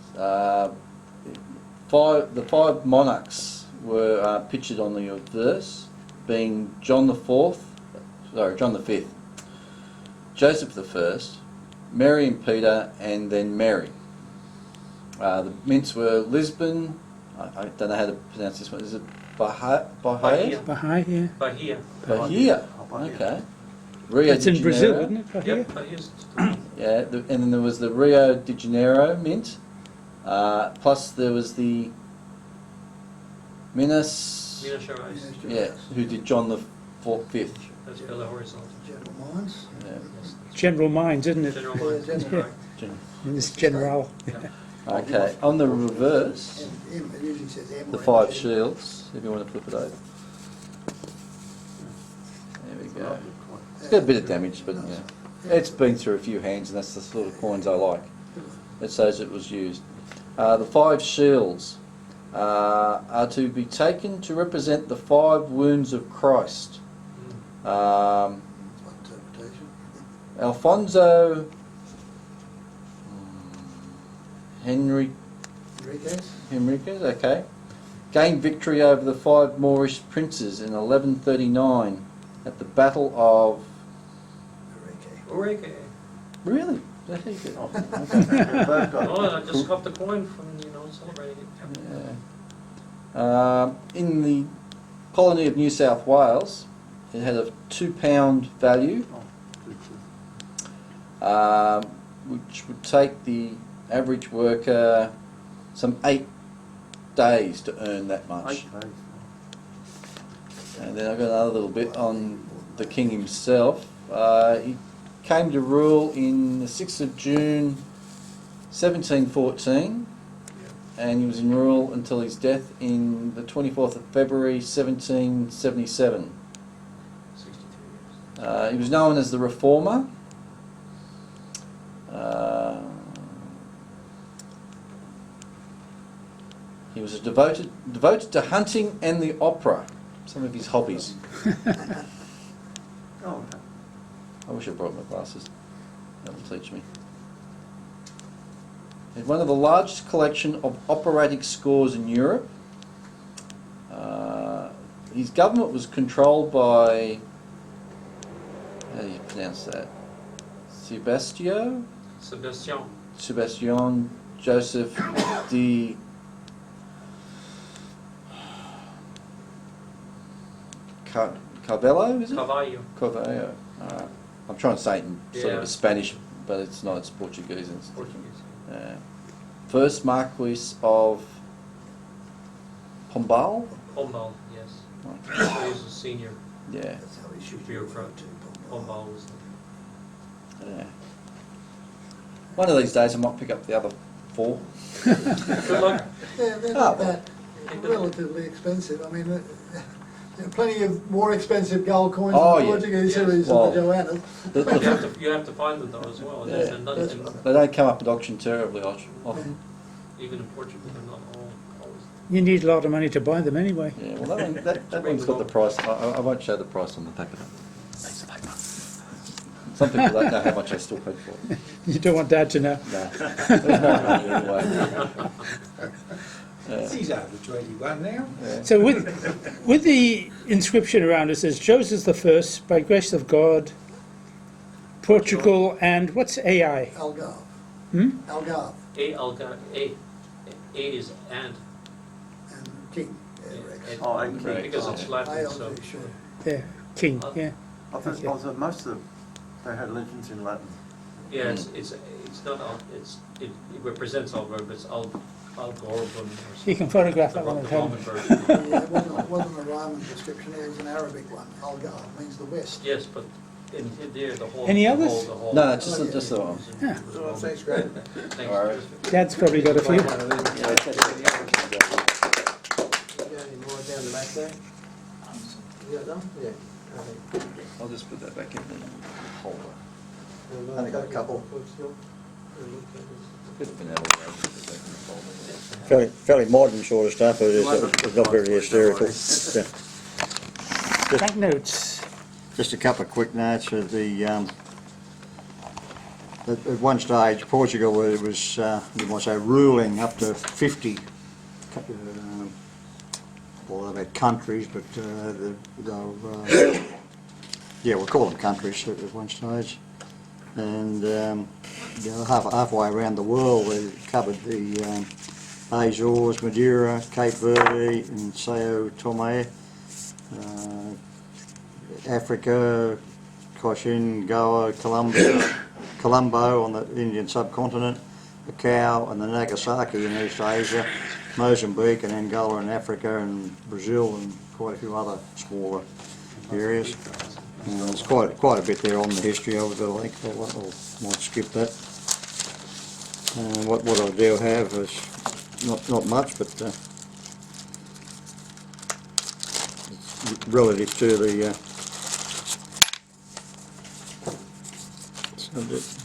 The 5 monarchs were pictured on the obverse, being John the Fifth, Joseph I, Mary and Peter, and then Mary. The mints were Lisbon. I don't know how to pronounce this one. Is it Bahia? Bahia. Bahia, yeah. Bahia. Bahia. Okay. Rio That's de in Brazil, Janeiro. isn't it? Bahia? Yep, Bahia's. Yeah, and then there was the Rio de Janeiro mint. Plus there was the Minas. Minas Gerais. Yeah, who did John the Fifth. That's Belo Horizonte. General Mines. Yeah. General Minds, isn't it? General Yeah, Mines. General. Right. It's General. Yeah. Okay, on the reverse, It usually says M. the 5 shields, if you want to flip it over. There we go. It's got a bit of damage, but yeah. It's been through a few hands, and that's the sort of coins I like. It says it was used. The 5 shields are to be taken to represent the 5 wounds of Christ. One interpretation. Alfonso Henriquez, okay, gained victory over the 5 Moorish princes in 1139 at the Battle of... Oreke. Really? That's how you get it. Oh, I just got the coin from, celebrating it. Yeah. In the colony of New South Wales, it had a £2 value, which would take the average worker some 8 days to earn that much. And then I've got another little bit on the king himself. He came to rule in the 6th of June 1714. and he was in rule until his death in the 24th of February 1777. 63 years. He was known as the Reformer. He was devoted to hunting and the opera, some of his hobbies. Oh, I wish I brought my glasses. That'll teach me. He had one of the largest collection of operatic scores in Europe. His government was controlled by, how do you pronounce that? Sebastian Joseph de Carvalho, is it? Carvalho. I'm trying to say it in sort of a Spanish, but it's not. It's Portuguese. And it's Portuguese. First Marquis of Pombal. Pombal, yes. Okay. So he was a senior Yeah. That's how he should be bureaucrat. referred to. Pombal was Yeah. One of these days I might pick up the other 4. Good luck. Yeah, they're not that relatively expensive. I mean, there are plenty of more expensive gold coins Oh, in the yeah. Portuguese series Well, than the Joannas. You have to find them though as well. Yeah. And not, and They don't come up at auction terribly often. even in Portugal, they're not all always. You need a lot of money to buy them anyway. Yeah, well that one's got the price. I won't show the price on the packet. Some people don't know how much I still paid for it. You don't want Dad to know. No. There's no money anyway. He's over 21 now. Yeah. So with the inscription around it says Joseph I, by grace of God, Portugal, and what's AI? Algarve. Hmm? Algarve A is and. and King. Yeah, Rex. Oh, and King. Because it's I Latin, am so. pretty sure. Yeah, King, yeah. I thought Okay. also most of them, they had legends in Latin. Yeah, it's not al, it represents Algarve, but it's Algorban. You can photograph The that one at Roman home. version. Yeah, it wasn't a Roman description, it was an Arabic one. Algarve means the west. Yes, but in there, the whole. Any the others? whole- the whole- No, just the one. Yeah. Thanks, Greg. Thanks. All right. Dad's probably got a few. You got any more down the back there? You got them? Yeah. I'll just put that back in the holder. Only got a couple. Bit of vanilla there, I'll just put that in the folder. Fairly modern sort of stuff, but it's not very hysterical. Yeah. Banknotes. Just a couple of quick notes of the, at one stage Portugal was you might say, ruling up to 50, well they've had countries, but yeah, we'll call them countries at one stage. And you know, halfway around the world they covered the Azores, Madeira, Cape Verde and Sao Tome, Africa, Cochin, Goa, Colombo on the Indian subcontinent, Macau and the Nagasaki in East Asia, Mozambique and Angola in Africa and Brazil and quite a few other smaller areas. There's quite a bit there on the history of it, I think. I might skip that. What I do have is not much, but it's relative to the subject.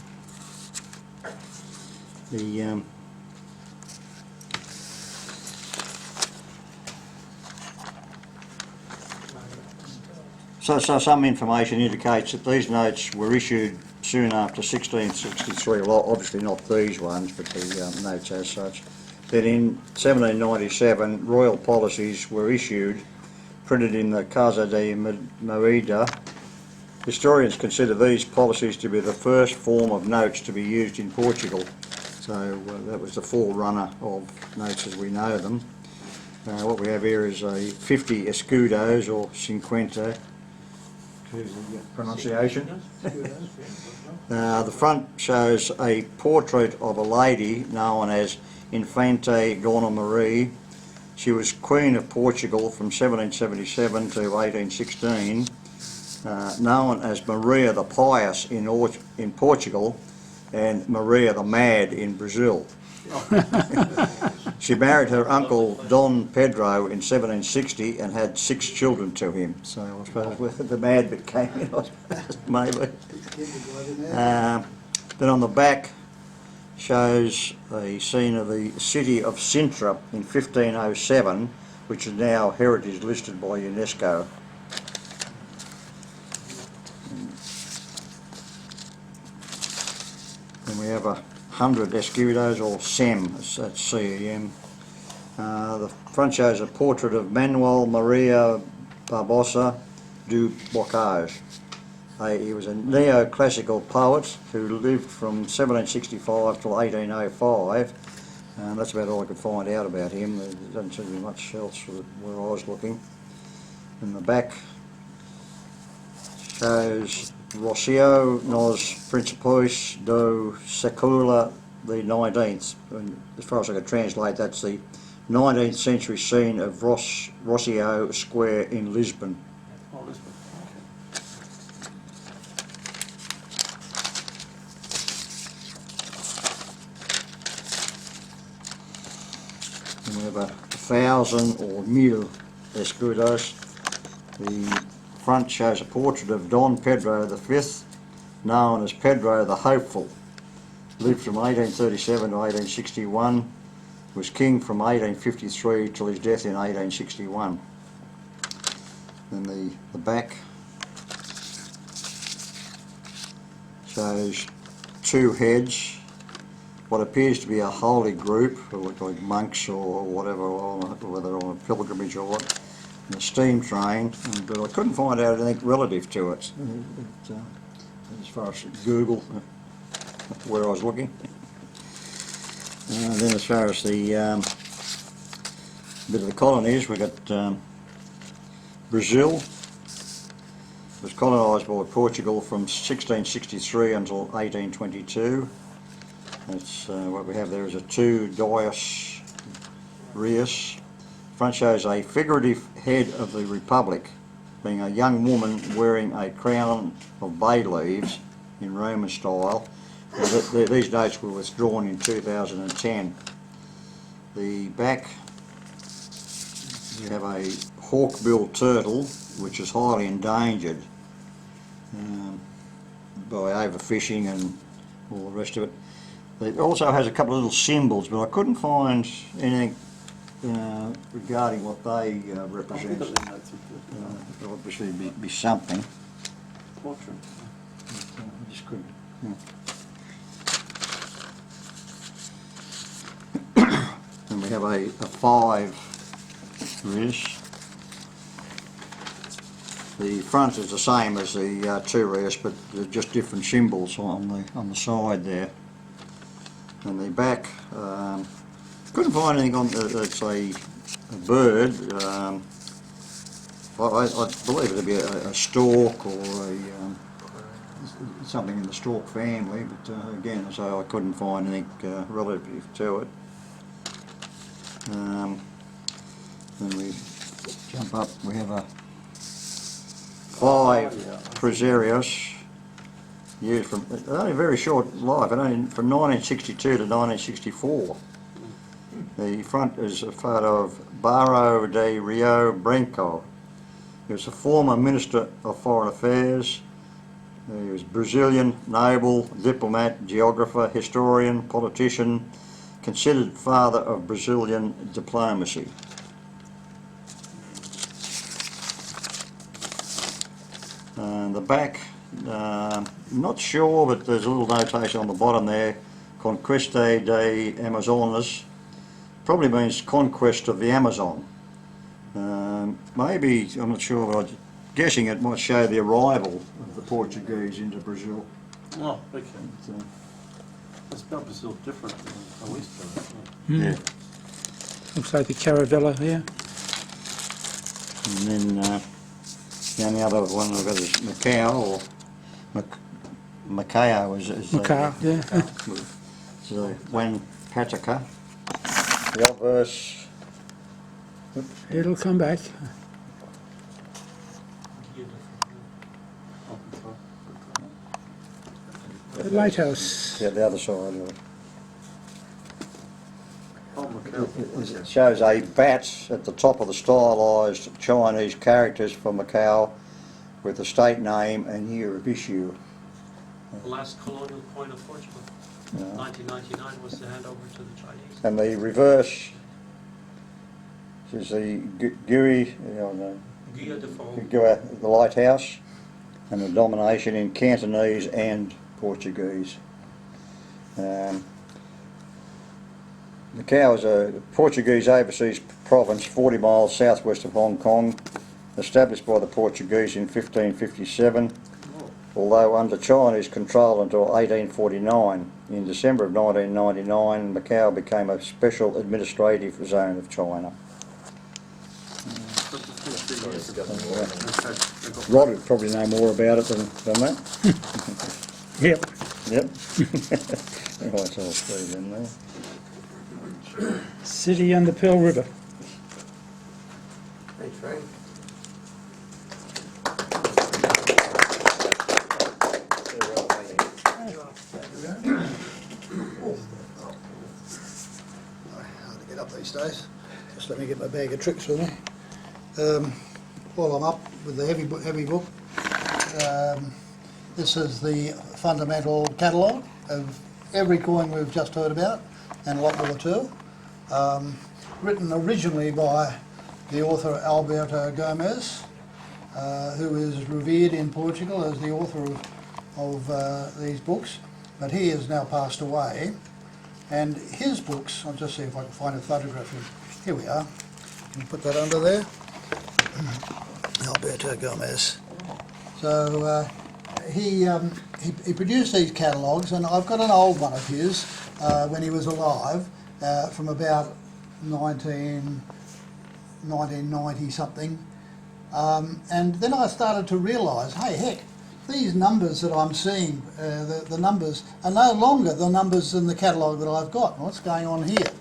So some information indicates that these notes were issued soon after 1663, well obviously not these ones, but the notes as such. Then in 1797 royal policies were issued, printed in the Casa de Merida. Historians consider these policies to be the first form of notes to be used in Portugal. So that was the forerunner of notes as we know them. What we have here is a 50 escudos or 50. Here's the pronunciation. The front shows a portrait of a lady known as Infante Dona Maria. She was Queen of Portugal from 1777 to 1816, known as Maria the Pious in Portugal and Maria the Mad in Brazil. She married her uncle Don Pedro in 1760 and had 6 children to him. So I suppose the mad bit came in, I suppose, maybe. Then on the back shows a scene of the city of Sintra in 1507, which is now heritage listed by UNESCO. Then we have 100 escudos, or SEM, that's C-E-M. The front shows a portrait of Manuel Maria Barbosa do Bocage. He was a neoclassical poet who lived from 1765 till 1805, and that's about all I could find out about him. There doesn't seem to be much else where I was looking. In the back shows Rocio nos Principis do Século the 19th. And as far as I could translate, that's the 19th century scene of Rocio Square in Lisbon. Oh, Lisbon. And we have 1,000 or 1000 escudos. The front shows a portrait of Don Pedro V, known as Pedro the Hopeful. Lived from 1837 to 1861, was king from 1853 till his death in 1861. Then the back shows 2 heads, what appears to be a holy group, who look like monks or whatever, or whether on a pilgrimage or what, and a steam train, but I couldn't find out anything relative to it, as far as Google, where I was looking. Then as far as the bit of the colonies, we got Brazil. It was colonised by Portugal from 1663 until 1822. That's what we have there is a 2 Dias Reis. Front shows a figurative head of the Republic, being a young woman wearing a crown of bay leaves in Roman style. These notes were withdrawn in 2010. The back, you have a hawk-billed turtle, which is highly endangered by overfishing and all the rest of it. It also has a couple of little symbols, but I couldn't find anything regarding what they represent. It'll obviously be something. Portrait. I just couldn't. And we have a 5 Reis. The front is the same as the 2 Reis, but they're just different symbols on the side there. And the back, couldn't find anything on that's a bird. I believe it'd be a stork or something in the stork family, but again, so I couldn't find anything relative to it. Then we jump up, we have a 5 Cruzeros, used from, only a very short life, only from 1962 to 1964. The front is a photo of Barro de Rio Branco. He was a former Minister of Foreign Affairs. He was Brazilian, noble, diplomat, geographer, historian, politician, considered father of Brazilian diplomacy. And the back, not sure, but there's a little notation on the bottom there, Conquista de Amazonas, probably means conquest of the Amazon. Maybe, I'm not sure, but I'm guessing it might show the arrival of the Portuguese into Brazil. Oh, okay. So, That's about Brazil different than how we used to. yeah. Looks like the Caravella here. And then the only other one we've got is Macau, or Macau is Macau, yeah. so Juan Pataca. The obverse, It'll come back. The lighthouse. yeah, the other side of it. Oh, it shows a bat at the top of the stylised Chinese characters for Macau with the state name and year of issue. The last colonial coin of Portugal. 1999 was the handover to the Chinese. And the reverse is the Gui, Guia de Faux. the lighthouse, and the domination in Cantonese and Portuguese. Macau is a Portuguese overseas province 40 miles southwest of Hong Kong, established by the Portuguese in 1557, although under Chinese control until 1849. In December of 1999, Macau became a special administrative zone of China. Rod would probably know more about it than that. Yep. Yep. Right, so I'll see them there. City and the Pearl River. Thanks, Frank. Hard to get up these days. Just let me get my bag of tricks with me. While I'm up with the heavy book, this is the fundamental catalogue of every coin we've just heard about, and a lot more too. Written originally by the author Alberto Gomes, who is revered in Portugal as the author of these books, but he has now passed away. And his books, I'll just see if I can find a photograph of him. Here we are. Can you put that under there? Alberto Gomes. So he produced these catalogues, and I've got an old one of his when he was alive, from about 1990 something. And then I started to realise, hey, heck, these numbers that I'm seeing, the numbers are no longer the numbers in the catalogue that I've got. What's going on here?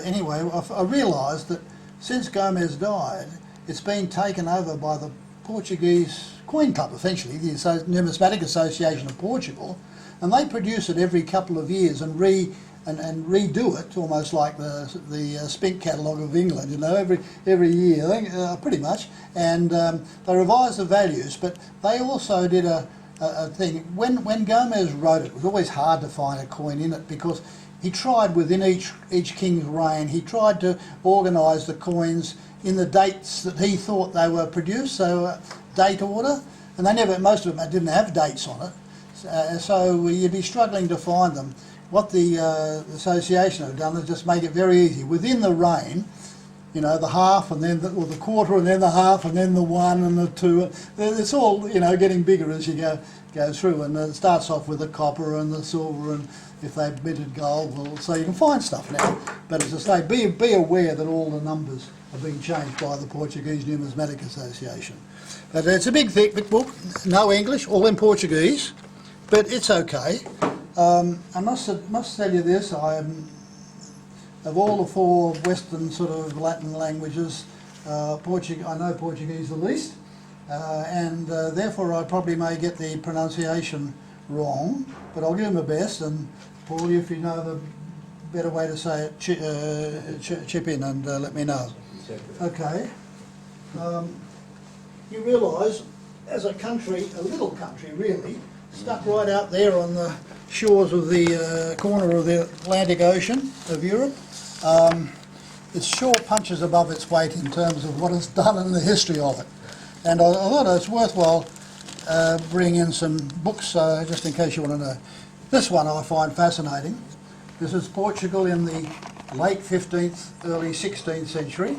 Anyway, I realised that since Gomez died, it's been taken over by the Portuguese Coin Club, essentially, the Numismatic Association of Portugal, and they produce it every couple of years and redo it, almost like the Spink catalogue of England, you know, every year, I think, pretty much. And they revise the values, but they also did a thing. When Gomez wrote it was always hard to find a coin in it, because he tried within each king's reign, he tried to organise the coins in the dates that he thought they were produced, so date order, and most of them didn't have dates on it, so you'd be struggling to find them. What the association have done is just make it very easy. Within the reign, you know, the half and then the quarter and then the half and then the 1 and the 2. It's all, you know, getting bigger as you go through, and it starts off with the copper and the silver, and if they've minted gold, well, so you can find stuff now. But as I say, be aware that all the numbers are being changed by the Portuguese Numismatic Association. But it's a big, thick book, no English, all in Portuguese, but it's okay. I must tell you this, of all the 4 Western sort of Latin languages, I know Portuguese the least, and therefore I probably may get the pronunciation wrong, but I'll give them my best, and Paul, if you know the better way to say it, chip in and let me know. Okay. You realise, as a country, a little country really, stuck right out there on the shores of the corner of the Atlantic Ocean of Europe, it sure punches above its weight in terms of what it's done in the history of it. And I thought it's worthwhile bringing in some books just in case you want to know. This one I find fascinating. This is Portugal in the late 15th, early 16th century,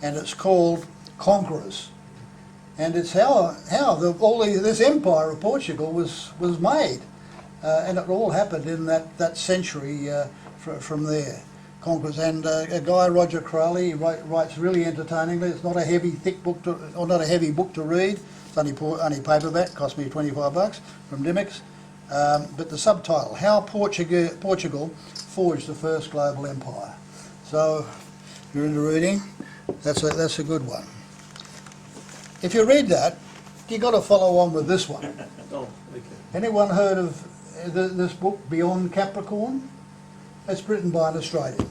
and it's called Conquerors. And it's how this empire of Portugal was made, and it all happened in that century from there. Conquerors, and a guy, Roger Crowley, writes really entertainingly. It's not a heavy, thick book or not a heavy book to read. It's only paperback. Cost me $25 from Dimmicks. But the subtitle: How Portugal Forged the First Global Empire. So, if you're into reading, that's a good one. If you read that, you've got to follow on with this one. Oh, okay. Anyone heard of this book, Beyond Capricorn? It's written by an Australian.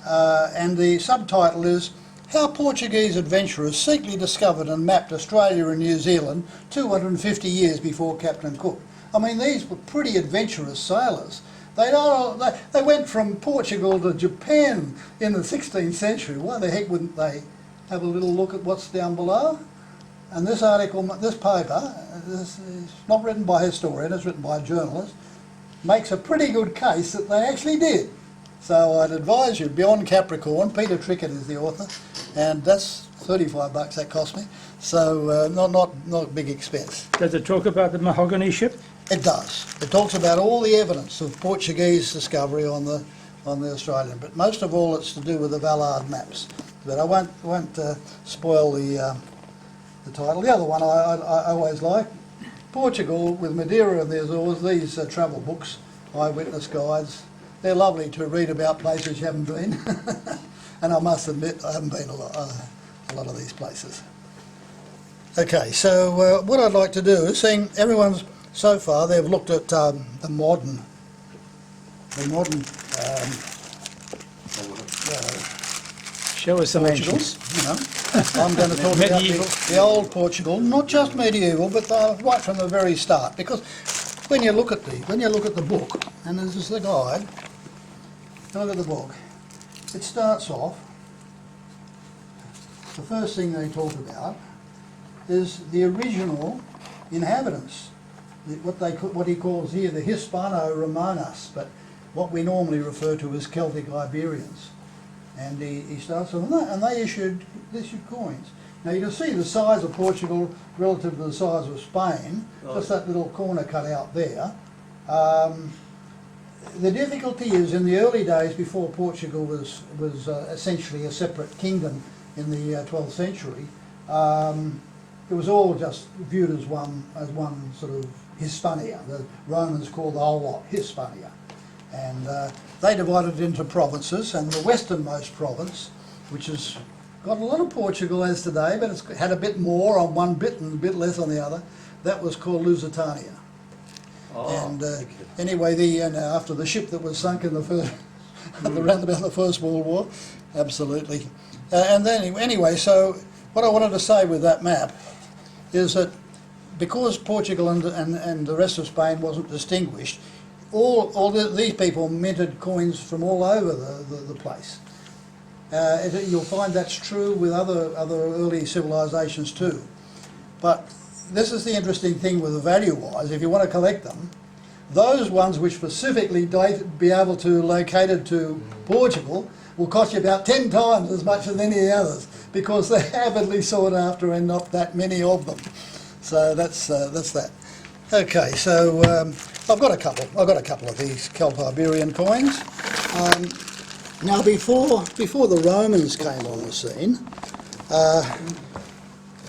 and the subtitle is How Portuguese Adventurers Secretly Discovered and Mapped Australia and New Zealand 250 years before Captain Cook. I mean, these were pretty adventurous sailors. They went from Portugal to Japan in the 16th century. Why the heck wouldn't they have a little look at what's down below? And this article, this paper, this is not written by a historian, it's written by a journalist, makes a pretty good case that they actually did. So I'd advise you, Beyond Capricorn, Peter Trickett is the author, and that's $35 that cost me, so not a big expense. Does it talk about the mahogany ship? It does. It talks about all the evidence of Portuguese discovery on the Australian, but most of all it's to do with the Vallard maps. But I won't spoil the title. The other one I always like, Portugal with Madeira and the Azores, these travel books, eyewitness guides. They're lovely to read about places you haven't been. And I must admit, I haven't been a lot of these places. Okay, so what I'd like to do is, seeing everyone's, so far they've looked at the modern Show us some Portugal, ancients. you know. I'm going to talk about the old Portugal, not just medieval, but right from the very start. Because when you look at the book, and this is the guide, look at the book. It starts off. The first thing they talk about is the original inhabitants, what he calls here the Hispano-Romanos, but what we normally refer to as Celtic Iberians. And he starts on that, and they issued coins. Now you can see the size of Portugal relative to the size of Spain, just that little corner cut out there. The difficulty is, in the early days before Portugal was essentially a separate kingdom in the 12th century, it was all just viewed as one sort of Hispania. The Romans called the whole lot Hispania. And they divided it into provinces, and the westernmost province, which has got a lot of Portugal as today, but it's had a bit more on one bit and a bit less on the other, that was called Lusitania. And anyway, after the ship that was sunk in the first, around about the First World War, absolutely. And then anyway, so what I wanted to say with that map is that because Portugal and the rest of Spain wasn't distinguished, these people minted coins from all over the place. You'll find that's true with other early civilisations too. But this is the interesting thing with the value-wise. If you want to collect them, those ones which specifically be able to locate it to Portugal will cost you about 10 times as much as any of the others, because they're avidly sought after and not that many of them. So that's that. Okay, so I've got a couple of these Celtiberian coins. Now before the Romans came on the scene,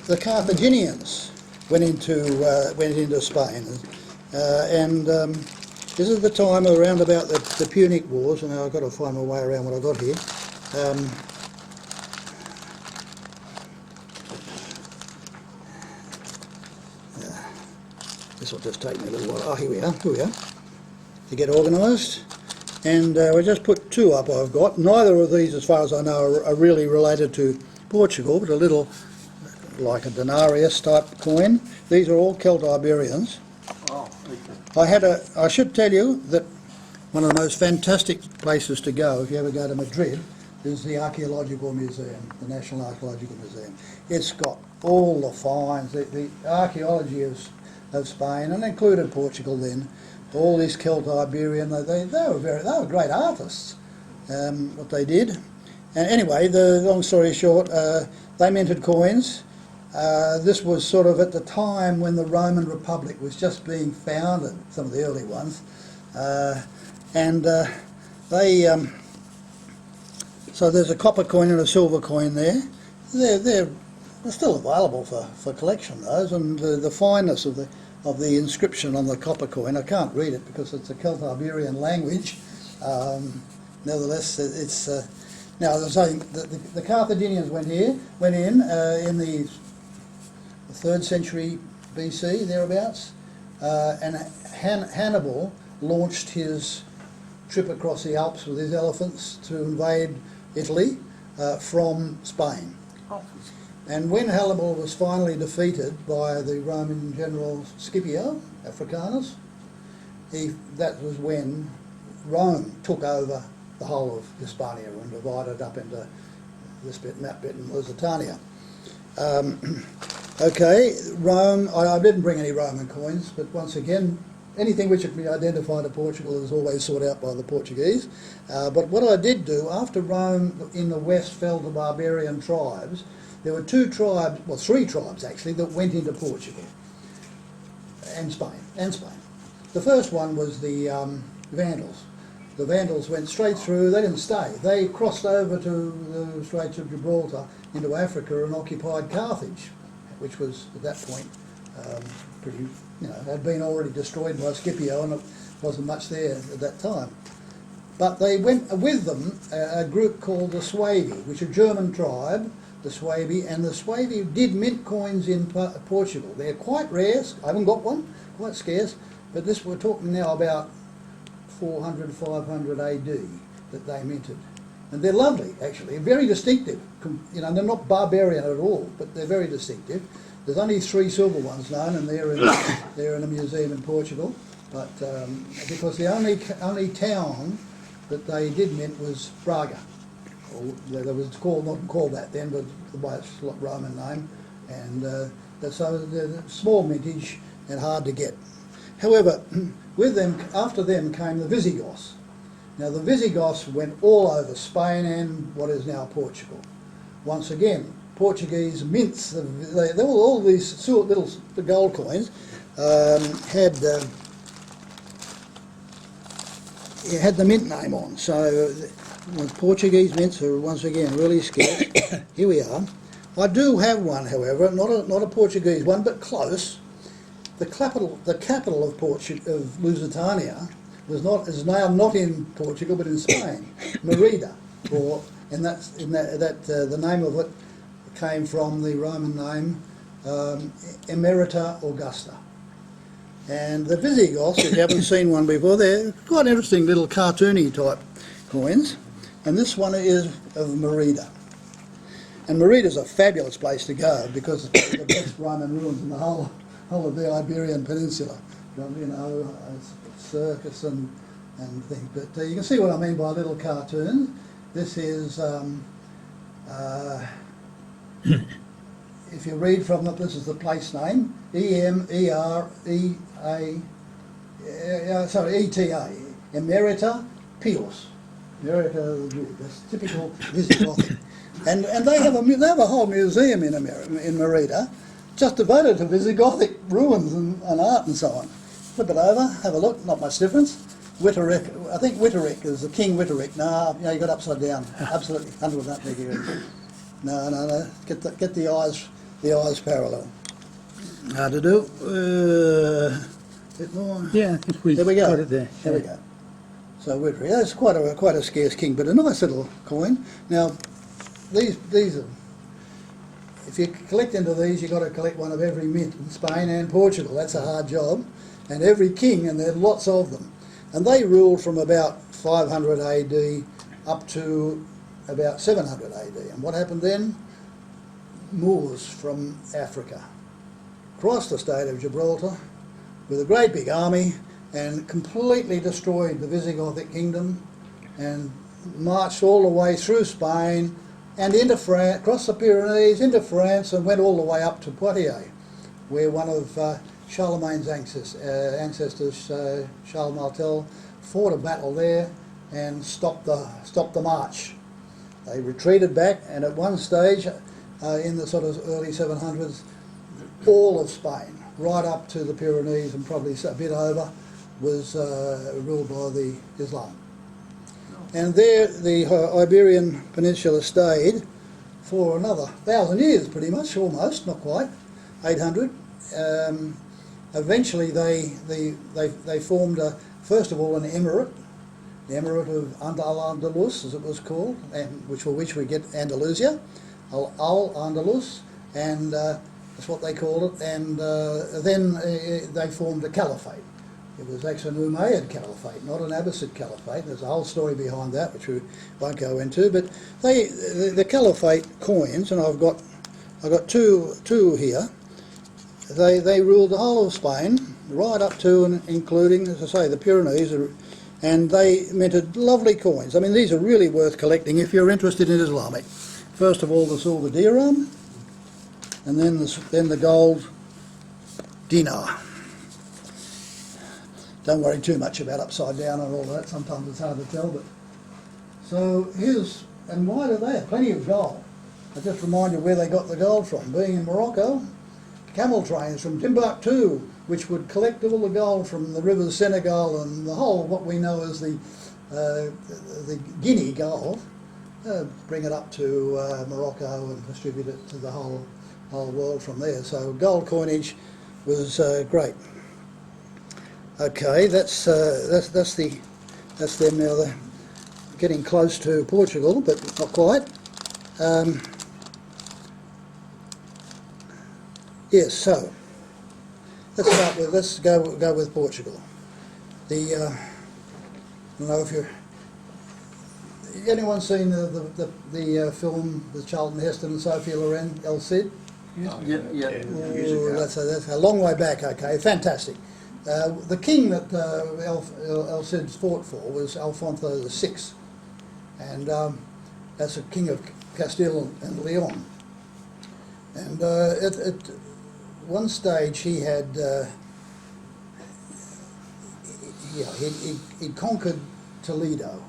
the Carthaginians went into Spain, and this is the time around about the Punic Wars, and I've got to find my way around what I've got here. This will just take me a little while. Oh, here we are, to get organised. And we just put two up I've got. Neither of these, as far as I know, are really related to Portugal, but a little like a denarius type coin. These are all Celtiberians. Oh, okay. I should tell you that one of the most fantastic places to go, if you ever go to Madrid, is the Archaeological Museum, the National Archaeological Museum. It's got all the finds, the archaeology of Spain, and included Portugal then. All these Celtiberian, they were great artists, what they did. And anyway, the long story short, they minted coins. This was sort of at the time when the Roman Republic was just being founded, some of the early ones. So there's a copper coin and a silver coin there. They're still available for collection, those, and the fineness of the inscription on the copper coin, I can't read it because it's a Celtiberian language. Nevertheless, it's now as I was saying, the Carthaginians went in the 3rd century BC thereabouts, and Hannibal launched his trip across the Alps with his elephants to invade Italy, from Spain. And when Hannibal was finally defeated by the Roman general Scipio Africanus, that was when Rome took over the whole of Hispania and divided up into this bit and that bit and Lusitania. Okay, Rome, I didn't bring any Roman coins, but once again, anything which can be identified to Portugal is always sought out by the Portuguese. But what I did do, after Rome in the west fell to barbarian tribes, there were three tribes actually, that went into Portugal and Spain. The first one was the Vandals. The Vandals went straight through, they didn't stay. They crossed over to the Straits of Gibraltar into Africa and occupied Carthage, which was at that point pretty, had been already destroyed by Scipio and it wasn't much there at that time. But they went with them a group called the Suevi, which is a German tribe, the Suevi, and the Suevi did mint coins in Portugal. They're quite rare, I haven't got one, quite scarce, but we're talking now about 400, 500 AD that they minted. And they're lovely, actually, very distinctive. They're not barbarian at all, but they're very distinctive. There's only 3 silver ones known, and they're in a museum in Portugal. But because the only town that they did mint was Braga. It was not called that then, but by its Roman name. And so they're small mintage and hard to get. However, with them, after them came the Visigoths. Now the Visigoths went all over Spain and what is now Portugal. Once again, Portuguese mints, all these little gold coins had the mint name on. So Portuguese mints are once again really scarce. Here we are. I do have one, however, not a Portuguese one, but close. The capital of Lusitania is now not in Portugal but in Spain, Merida, and the name of it came from the Roman name Emerita Augusta. And the Visigoths, if you haven't seen one before, they're quite interesting little cartoony type coins, and this one is of Merida. And Merida's a fabulous place to go because it's the best Roman ruins in the whole of the Iberian Peninsula. Circus and things. But you can see what I mean by little cartoons. This is, if you read from it, this is the place name, ETA, Emerita Pius. Emerita, that's typical Visigothic. And they have a whole museum in Merida, just devoted to Visigothic ruins and art and so on. Flip it over, have a look, not much difference. Witteric, I think Witteric is the King Witteric. No, you got upside down. Absolutely, 100% negative. No. Get the eyes parallel. Hard to do. Bit more. Yeah, I think we've There we go. got it there. There we go. So Witteric, that's quite a scarce king, but a nice little coin. Now, these are. If you collect into these, you've got to collect one of every mint in Spain and Portugal. That's a hard job. And every king, and there are lots of them. And they ruled from about 500 AD up to about 700 AD. And what happened then? Moors from Africa crossed the Strait of Gibraltar with a great big army and completely destroyed the Visigothic kingdom and marched all the way through Spain and into France, across the Pyrenees, into France, and went all the way up to Poitiers, where one of Charlemagne's ancestors, Charles Martel, fought a battle there and stopped the march. They retreated back, and at one stage, in the sort of early 700s, all of Spain, right up to the Pyrenees and probably a bit over, was ruled by the Islam. And there the Iberian Peninsula stayed for another 1,000 years, pretty much, almost, not quite, 800. Eventually they formed, first of all, an emirate, the emirate of Al-Andalus, as it was called, and for which we get Andalusia, Al-Andalus, and that's what they called it. And then they formed a caliphate, It was actually an Umayyad caliphate, not an Abbasid caliphate. There's a whole story behind that, which we won't go into. But the caliphate coins, and I've got two here. They ruled the whole of Spain, right up to and including, as I say, the Pyrenees, and they minted lovely coins. I mean, these are really worth collecting if you're interested in Islamic. First of all, the silver dirham, and then the gold dinar. Don't worry too much about upside down and all that. Sometimes it's hard to tell. But so here's, and why do they have plenty of gold? I just remind you where they got the gold from. Being in Morocco, camel trains from Timbuktu, which would collect all the gold from the rivers Senegal and the whole, what we know as the Guinea gold, bring it up to Morocco and distribute it to the whole world from there. So gold coinage was great. Okay, that's them now. They're getting close to Portugal, but not quite. Yes, so let's go with Portugal. I don't know if anyone seen the film with Charlton Heston and Sophie Loren, El Cid? Yeah. That's a long way back. Okay, fantastic. The king that El Cid fought for was Alfonso VI, and that's a king of Castile and Leon. And at one stage he had he conquered Toledo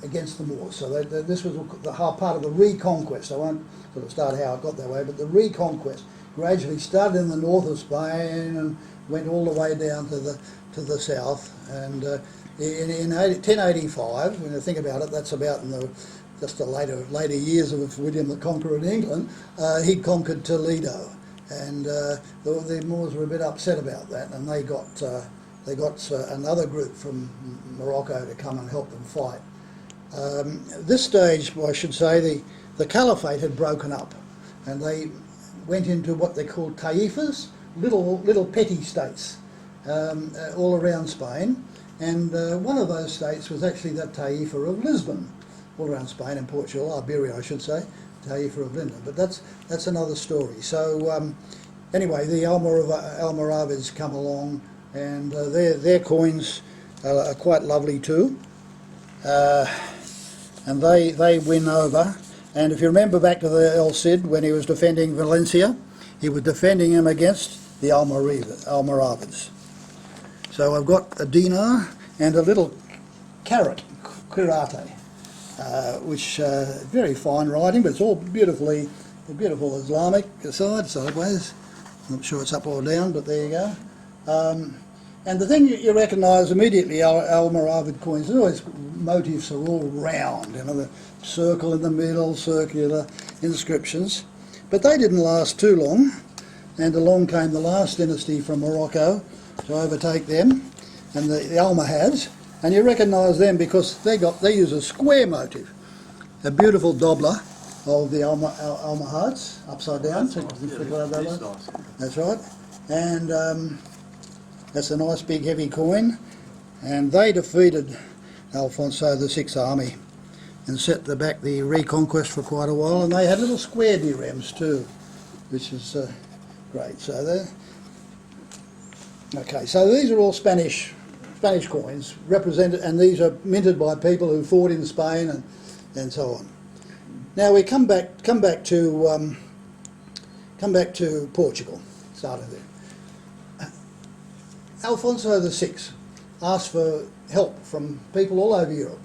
against the Moors. So this was the part of the reconquest. I won't sort of start how it got that way, but the reconquest gradually started in the north of Spain and went all the way down to the south. And in 1085, when you think about it, that's about in just the later years of William the Conqueror in England. He conquered Toledo, and the Moors were a bit upset about that, and they got another group from Morocco to come and help them fight. This stage, I should say, the caliphate had broken up, and they went into what they called taifas, little petty states all around Spain, and one of those states was actually that taifa of Lisbon, all around Spain and Portugal, Iberia I should say, taifa of Lisbon, but that's another story. So anyway, the Almoravids come along, and their coins are quite lovely too, and they win over. And if you remember back to the El Cid, when he was defending Valencia, he was defending him against the Almoravids. So I've got a dinar and a little carat, quirate, which very fine writing, but it's all beautiful Islamic sideways. I'm not sure it's up or down, but there you go. And the thing you recognise immediately, Almoravid coins, always motifs are all round, the circle in the middle, circular inscriptions. But they didn't last too long, and along came the last dynasty from Morocco to overtake them, and the Almohads. And you recognise them because they use a square motif, a beautiful dobler of the Almohads, upside down. That's right. And that's a nice big heavy coin, and they defeated Alfonso VI army and set back the reconquest for quite a while, and they had little square dirhams too, which is great. So so these are all Spanish coins represented, and these are minted by people who fought in Spain and so on. Now we come back to Portugal. Started there. Alfonso VI asked for help from people all over Europe,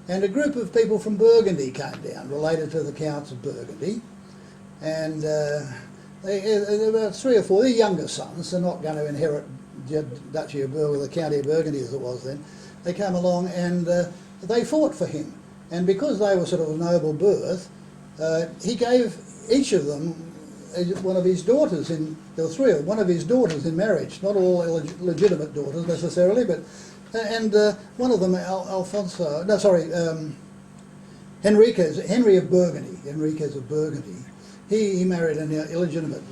and a group of people from Burgundy came down, related to the Counts of Burgundy, and there were 3 or 4, they're younger sons, they're not going to inherit the Duchy of Burgundy, the County of Burgundy as it was then. They came along and they fought for him, and because they were sort of noble birth, he gave each of them one of his daughters there were 3 of them, one of his daughters in marriage, not all legitimate daughters necessarily, but, and one of them, Henry of Burgundy, Enriquez of Burgundy, he married an illegitimate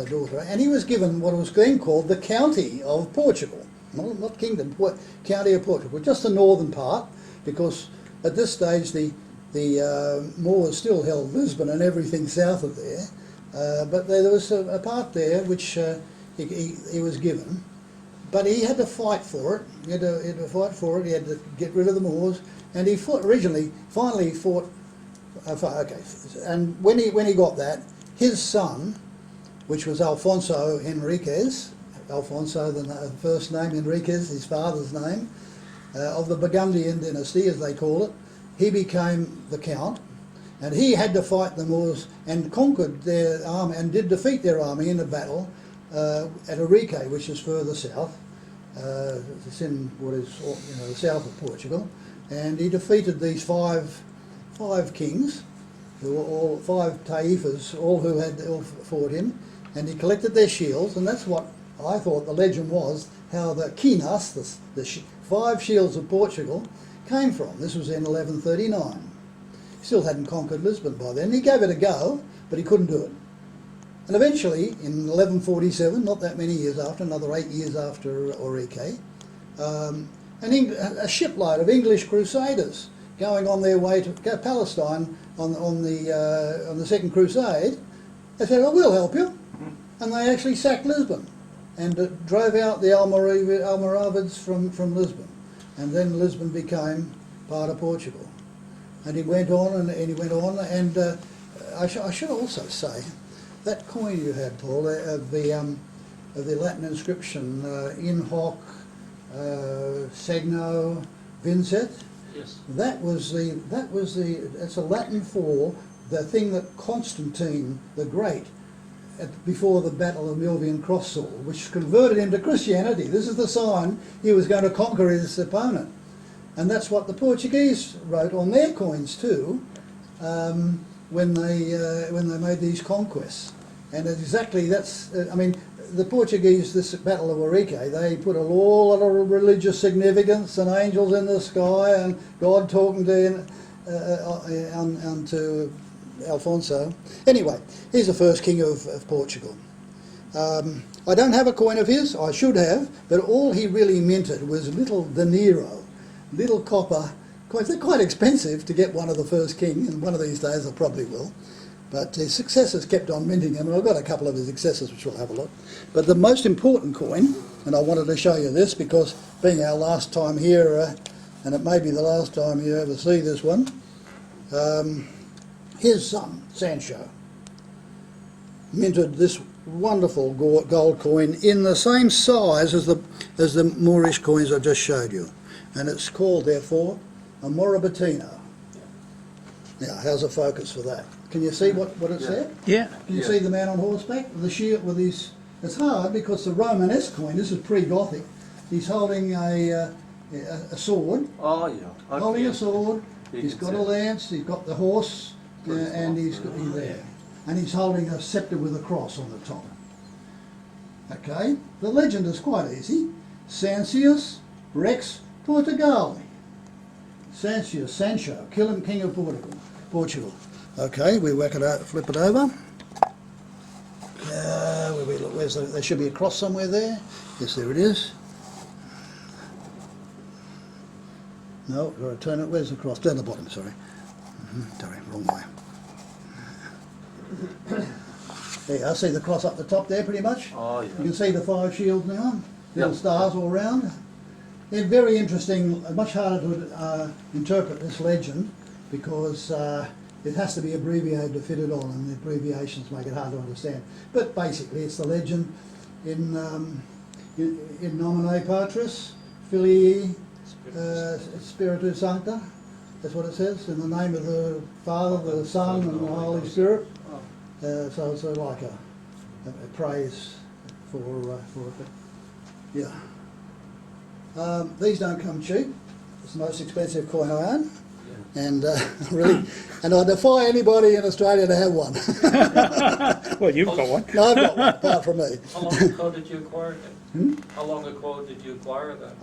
daughter, and he was given what was then called the County of Portugal. not kingdom, county of Portugal, just the northern part, because at this stage the Moors still held Lisbon and everything south of there, but there was a part there which he was given, but he had to fight for it. He had to fight for it. He had to get rid of the Moors, and he finally fought. Okay, and when he got that, his son, which was Alfonso Henriquez, Alfonso, the first name, Henriquez, his father's name, of the Burgundian dynasty, as they call it, he became the count, and he had to fight the Moors and conquered their army and did defeat their army in a battle at Arique, which is further south. It's in what is the south of Portugal, and he defeated these five kings, who were all five taifas, all fought him, and he collected their shields, and that's what I thought the legend was, how the quinas, the 5 shields of Portugal, came from. This was in 1139. He still hadn't conquered Lisbon by then. He gave it a go, but he couldn't do it. And eventually, in 1147, not that many years after, another 8 years after Arique, a shipload of English crusaders going on their way to Palestine on the Second Crusade, they said, "Oh, we'll help you," and they actually sacked Lisbon and drove out the Almoravids from Lisbon, and then Lisbon became part of Portugal. And he went on and I should also say that coin you had, Paul, of the Latin inscription in hoc segno vincit. Yes. It's a Latin for the thing that Constantine the Great, before the Battle of Milvian Cross saw, which converted him to Christianity. This is the sign he was going to conquer his opponent. And that's what the Portuguese wrote on their coins too, when they made these conquests. And exactly the Portuguese, this Battle of Arique, they put a lot of religious significance and angels in the sky and God talking to Alfonso. Anyway, he's the first king of Portugal. I don't have a coin of his, I should have, but all he really minted was little dinero, little copper coins. They're quite expensive to get one of the first king, and one of these days I probably will. But his successors kept on minting them, and I've got a couple of his successors which we'll have a look. But the most important coin, and I wanted to show you this because being our last time here, and it may be the last time you ever see this one, his son, Sancho, minted this wonderful gold coin in the same size as the Moorish coins I just showed you. And it's called, therefore, a Morabatino. Now, how's the focus for that? Can you see what it's there? Yeah. Can you see the man on horseback with the shield with his? It's hard because the Romanesque coin. This is pre-Gothic. He's holding a sword. Oh yeah. Okay. Holding a sword. You He's can got see a it. lance. He's got the horse, and he's there. And he's holding a scepter with a cross on the top. Okay. The legend is quite easy. Sancius Rex Portugali. Sancho, king of Portugal. Okay, we work it out, flip it over. There should be a cross somewhere there. Yes, there it is. No, got to turn it. Where's the cross? Down the bottom, sorry. Sorry, wrong way. There you are, see the cross up the top there pretty much? Oh yeah. You can see the 5 shields now, little Yep. stars all round. They're very interesting, much harder to interpret this legend because it has to be abbreviated to fit it on, and the abbreviations make it hard to understand. But basically it's the legend in nomine Patris, Filii, Spiritus Sancta. That's what it says, in the name of the Father, the Son and the Holy Spirit. So it's like a praise for it. Yeah. These don't come cheap. It's the most expensive coin I own, and really, and I defy anybody in Australia to have one. Well, you've got one. No, I've got one, apart from me. How long ago did you acquire it? How long ago did you acquire that?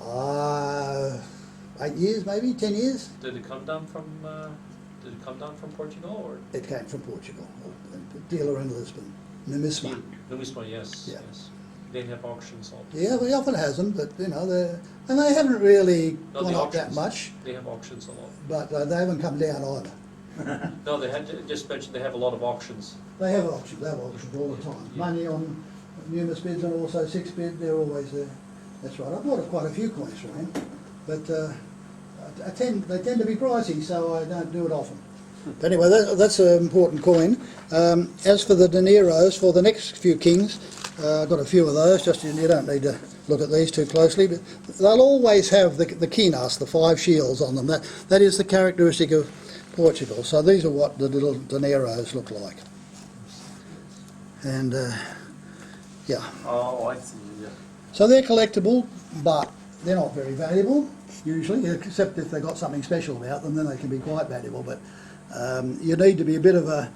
8 years, maybe 10 years. Did it come down from Portugal or? It came from Portugal. A dealer in Lisbon, Numismatic. Numismatic, yes. Yeah. Yes. they have auctions on. Yeah, well, he often has them, but they haven't really No, gone the up that auctions. much, They have auctions a lot. but they haven't come down either. No, they had just mentioned they have a lot of auctions. They have auctions all the time. Money on numerous bids and also 6 bid, they're always there. That's right. I bought quite a few coins from him, but they tend to be pricey, so I don't do it often. But anyway, that's an important coin. As for the dineros, for the next few kings, I've got a few of those, just you don't need to look at these too closely, but they'll always have the quinas, the 5 shields on them. That is the characteristic of Portugal. So these are what the little dineros look like. And yeah. Oh, I see, yeah. So they're collectible, but they're not very valuable, usually, except if they've got something special about them, then they can be quite valuable. But you need to be a bit of a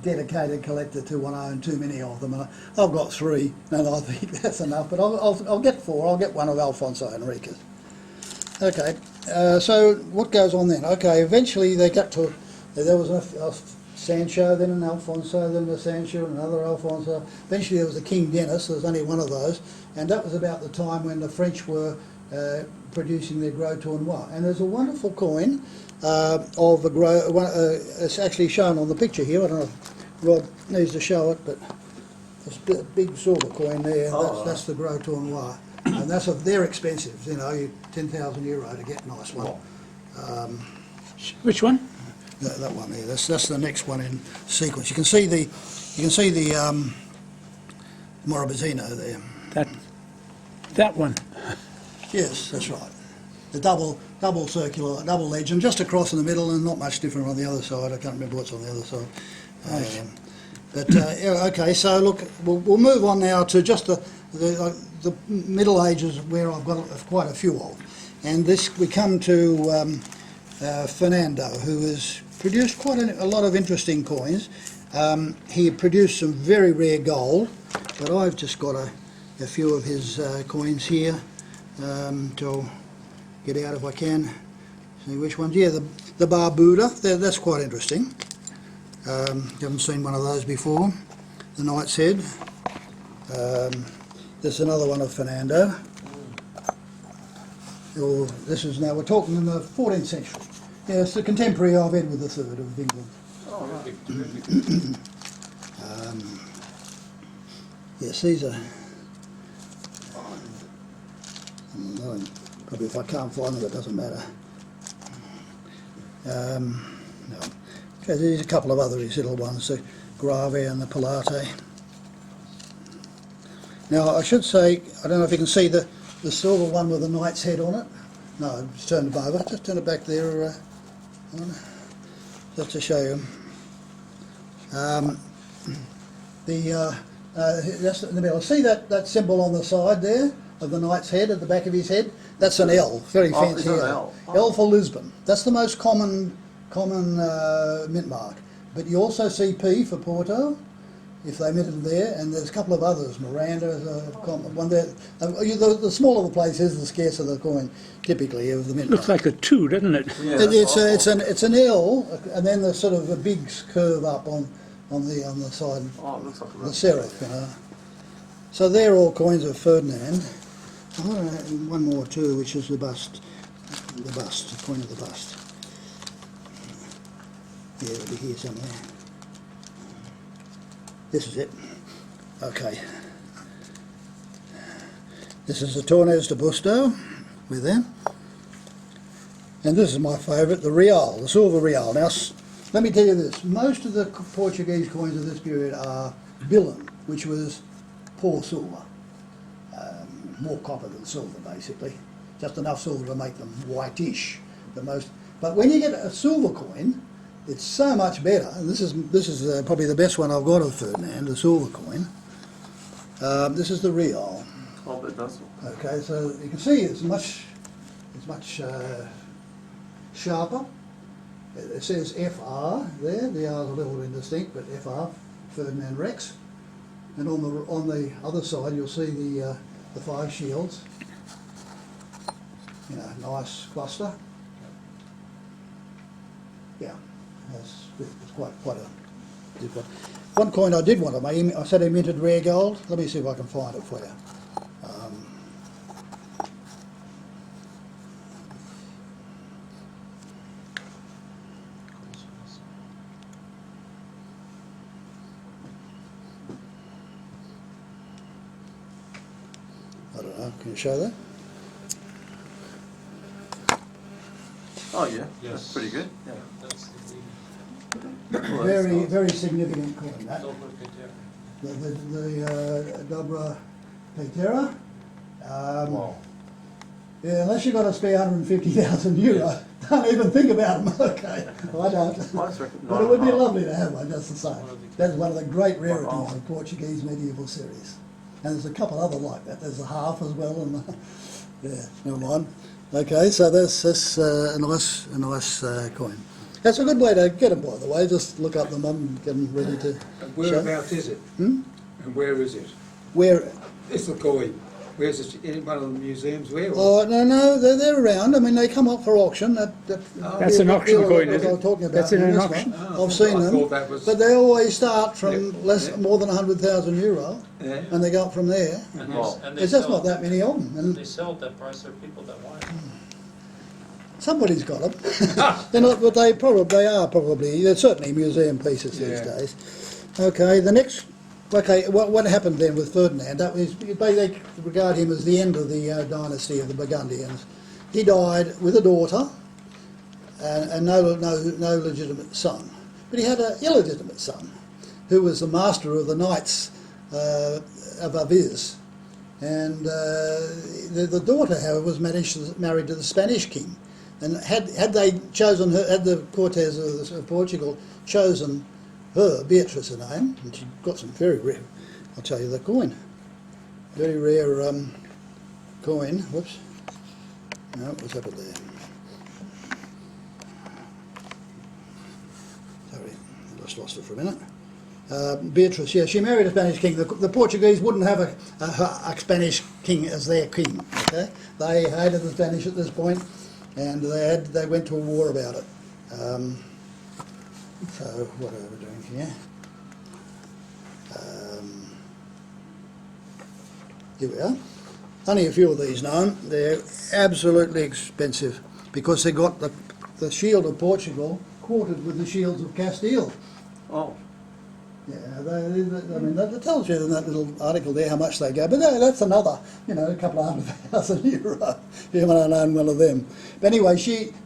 dedicated collector to own too many of them. And I've got 3, and I think that's enough, but I'll get 4. I'll get one of Alfonso Henriquez. Okay, so what goes on then? Okay, eventually they got to, there was a Sancho, then an Alfonso, then a Sancho, another Alfonso. Eventually there was the King Dennis, there was only one of those, and that was about the time when the French were producing their Gros Tournois. And there's a wonderful coin of a Gros, it's actually shown on the picture here, I don't know if Rod needs to show it, but there's a big silver coin there, that's the Gros Tournois. And they're expensive, €10,000 to get a nice one. Which one? That one there. That's the next one in sequence. You can see the Morabezino there. That one. Yes, that's right. The double circular, double legend, just across in the middle, and not much different on the other side. I can't remember what's on the other side. Yeah, okay. So look, we'll move on now to just the Middle Ages, where I've got quite a few of, and we come to Fernando, who has produced quite a lot of interesting coins. He produced some very rare gold, but I've just got a few of his coins here to get out if I can. See which ones. Yeah, the Barbuda, that's quite interesting. Haven't seen one of those before. The Knight's Head. There's another one of Fernando. This is now, we're talking in the 14th century. Yeah, it's the contemporary of Edward III of England. Oh, right. Yes, these are... Probably if I can't find them, it doesn't matter. No. Okay, there's a couple of other little ones, the Grave and the Pilate. Now, I should say, I don't know if you can see the silver one with the knight's head on it. No, just turn it over. Just turn it back there, just to show you. That's in the middle. See that symbol on the side there of the knight's head at the back of his head? That's an L, very fancy L. L for Lisbon. That's the most common mint mark. But you also see P for Porto, if they mint it there, and there's a couple of others. Miranda is a common one there. The smaller the place is, the scarcer the coin, typically, of the mint Looks mark. like a 2, doesn't it? Yeah, It's an L, and then there's sort of a big curve up on the side, Oh, it looks like a the serif, you know. So they're all coins of Ferdinand. I want to add one more too, which is the bust, the coin of the bust. Yeah, it'll be here somewhere. This is it. Okay. This is the Tornes de Busto with them. And this is my favourite, the real, the silver real. Now, let me tell you this. Most of the Portuguese coins of this period are billion, which was poor silver. More copper than silver, basically. Just enough silver to make them whitish. But when you get a silver coin, it's so much better. And this is probably the best one I've got of Ferdinand, the silver coin. This is the real. Oh, but that's... Okay, so you can see it's much sharper. It says FR there. The R's a little indistinct, but FR, Ferdinand Rex. And on the other side, you'll see the 5 shields. You know, nice cluster. Yeah, it's quite a good one. One coin I did want to make, I said he minted rare gold. Let me see if I can find it for you. I don't know, can you show that? Oh, yeah, Yes. that's pretty good. Yeah. That's Very, very significant coin, that. Silver Katera. The Dobra Petera. Wow. Yeah, unless you've got to spare 150,000 euro, don't even think about them, okay? Well, I don't. But it would be lovely to have one, just the same. That's one of the great rarities of Portuguese medieval series. And there's a couple other like that. There's a half as well, and yeah, never mind. Okay, so that's a nice coin. That's a good way to get them, by the way. Just look up them and get them ready to And whereabouts is it? Hmm? And where is it? Where? It's the coin. Where's it? In one of the museums? Where? Oh, no, they're around. I mean, they come up for auction. That's an auction coin, is I was it? talking about That's in an this auction? one. Oh, I've seen I them, thought that was- but they always start from Yeah. more than 100,000 euro, Yeah. and they go up from there. Wow. There's just not that many of them, and They sell at that price, there are people that want it. somebody's got them. They're not, but they are probably. They're certainly museum pieces these Yeah. days. Okay, the next. Okay, what happened then with Ferdinand? That was, they regard him as the end of the dynasty of the Burgundians. He died with a daughter and no legitimate son, but he had an illegitimate son, who was the master of the knights of Aviz, and the daughter, however, was married to the Spanish king, and had they chosen her, had the Cortes of Portugal chosen her, Beatrice her name, and she got some very rare, I'll tell you the coin, very rare coin, whoops, no, what's happened there? Sorry, I just lost it for a minute. Beatrice, yeah, she married a Spanish king. The Portuguese wouldn't have a Spanish king as their king, okay? They hated the Spanish at this point, and they went to a war about it. So what are we doing here? Here we are. Only a few of these known. They're absolutely expensive because they got the shield of Portugal quartered with the shields of Castile. Oh. Yeah, I mean, that tells you in that little article there how much they go. But that's another, a couple of 100,000 euro. You might have known one of them. But anyway,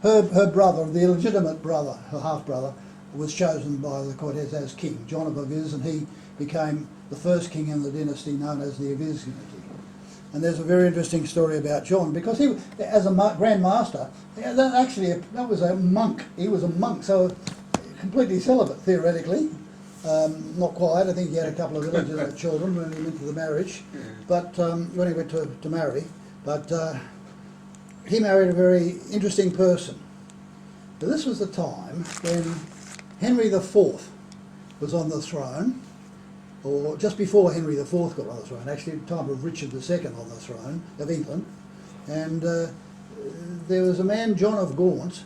her brother, the illegitimate brother, her half-brother, was chosen by the Cortes as king, John of Aviz, and he became the first king in the dynasty known as the Aviz dynasty. And there's a very interesting story about John, because he, as a Grand Master, that was a monk. He was a monk, so completely celibate, theoretically. Not quite. I think he had a couple of illegitimate children when he went to the marriage, but when he went to marry. But he married a very interesting person. But this was the time when Henry IV was on the throne, or just before Henry IV got on the throne, actually the time of Richard II on the throne of England. And there was a man, John of Gaunt,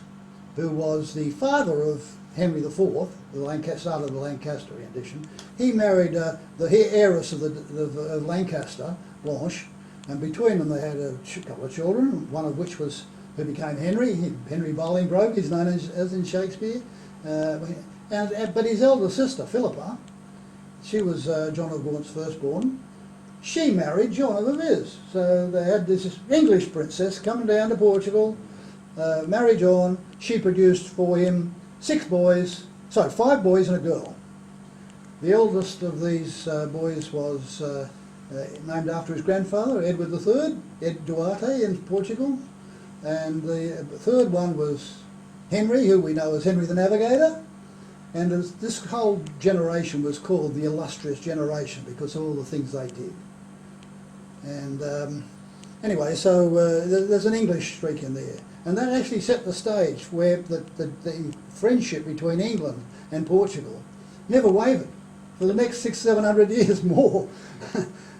who was the father of Henry IV, the start of the Lancaster edition. He married the heiress of Lancaster, Blanche, and between them they had a couple of children, one of which was who became Henry Bolingbroke, he's known as in Shakespeare. But his elder sister, Philippa, she was John of Gaunt's firstborn. She married John of Aviz. So they had this English princess coming down to Portugal, marry John. She produced for him 5 boys and a girl. The eldest of these boys was named after his grandfather, Edward III, Ed Duarte in Portugal. And the third one was Henry, who we know as Henry the Navigator. And this whole generation was called the illustrious generation because of all the things they did. And anyway, so there's an English streak in there. And that actually set the stage where the friendship between England and Portugal never wavered for the next 600-700 years more.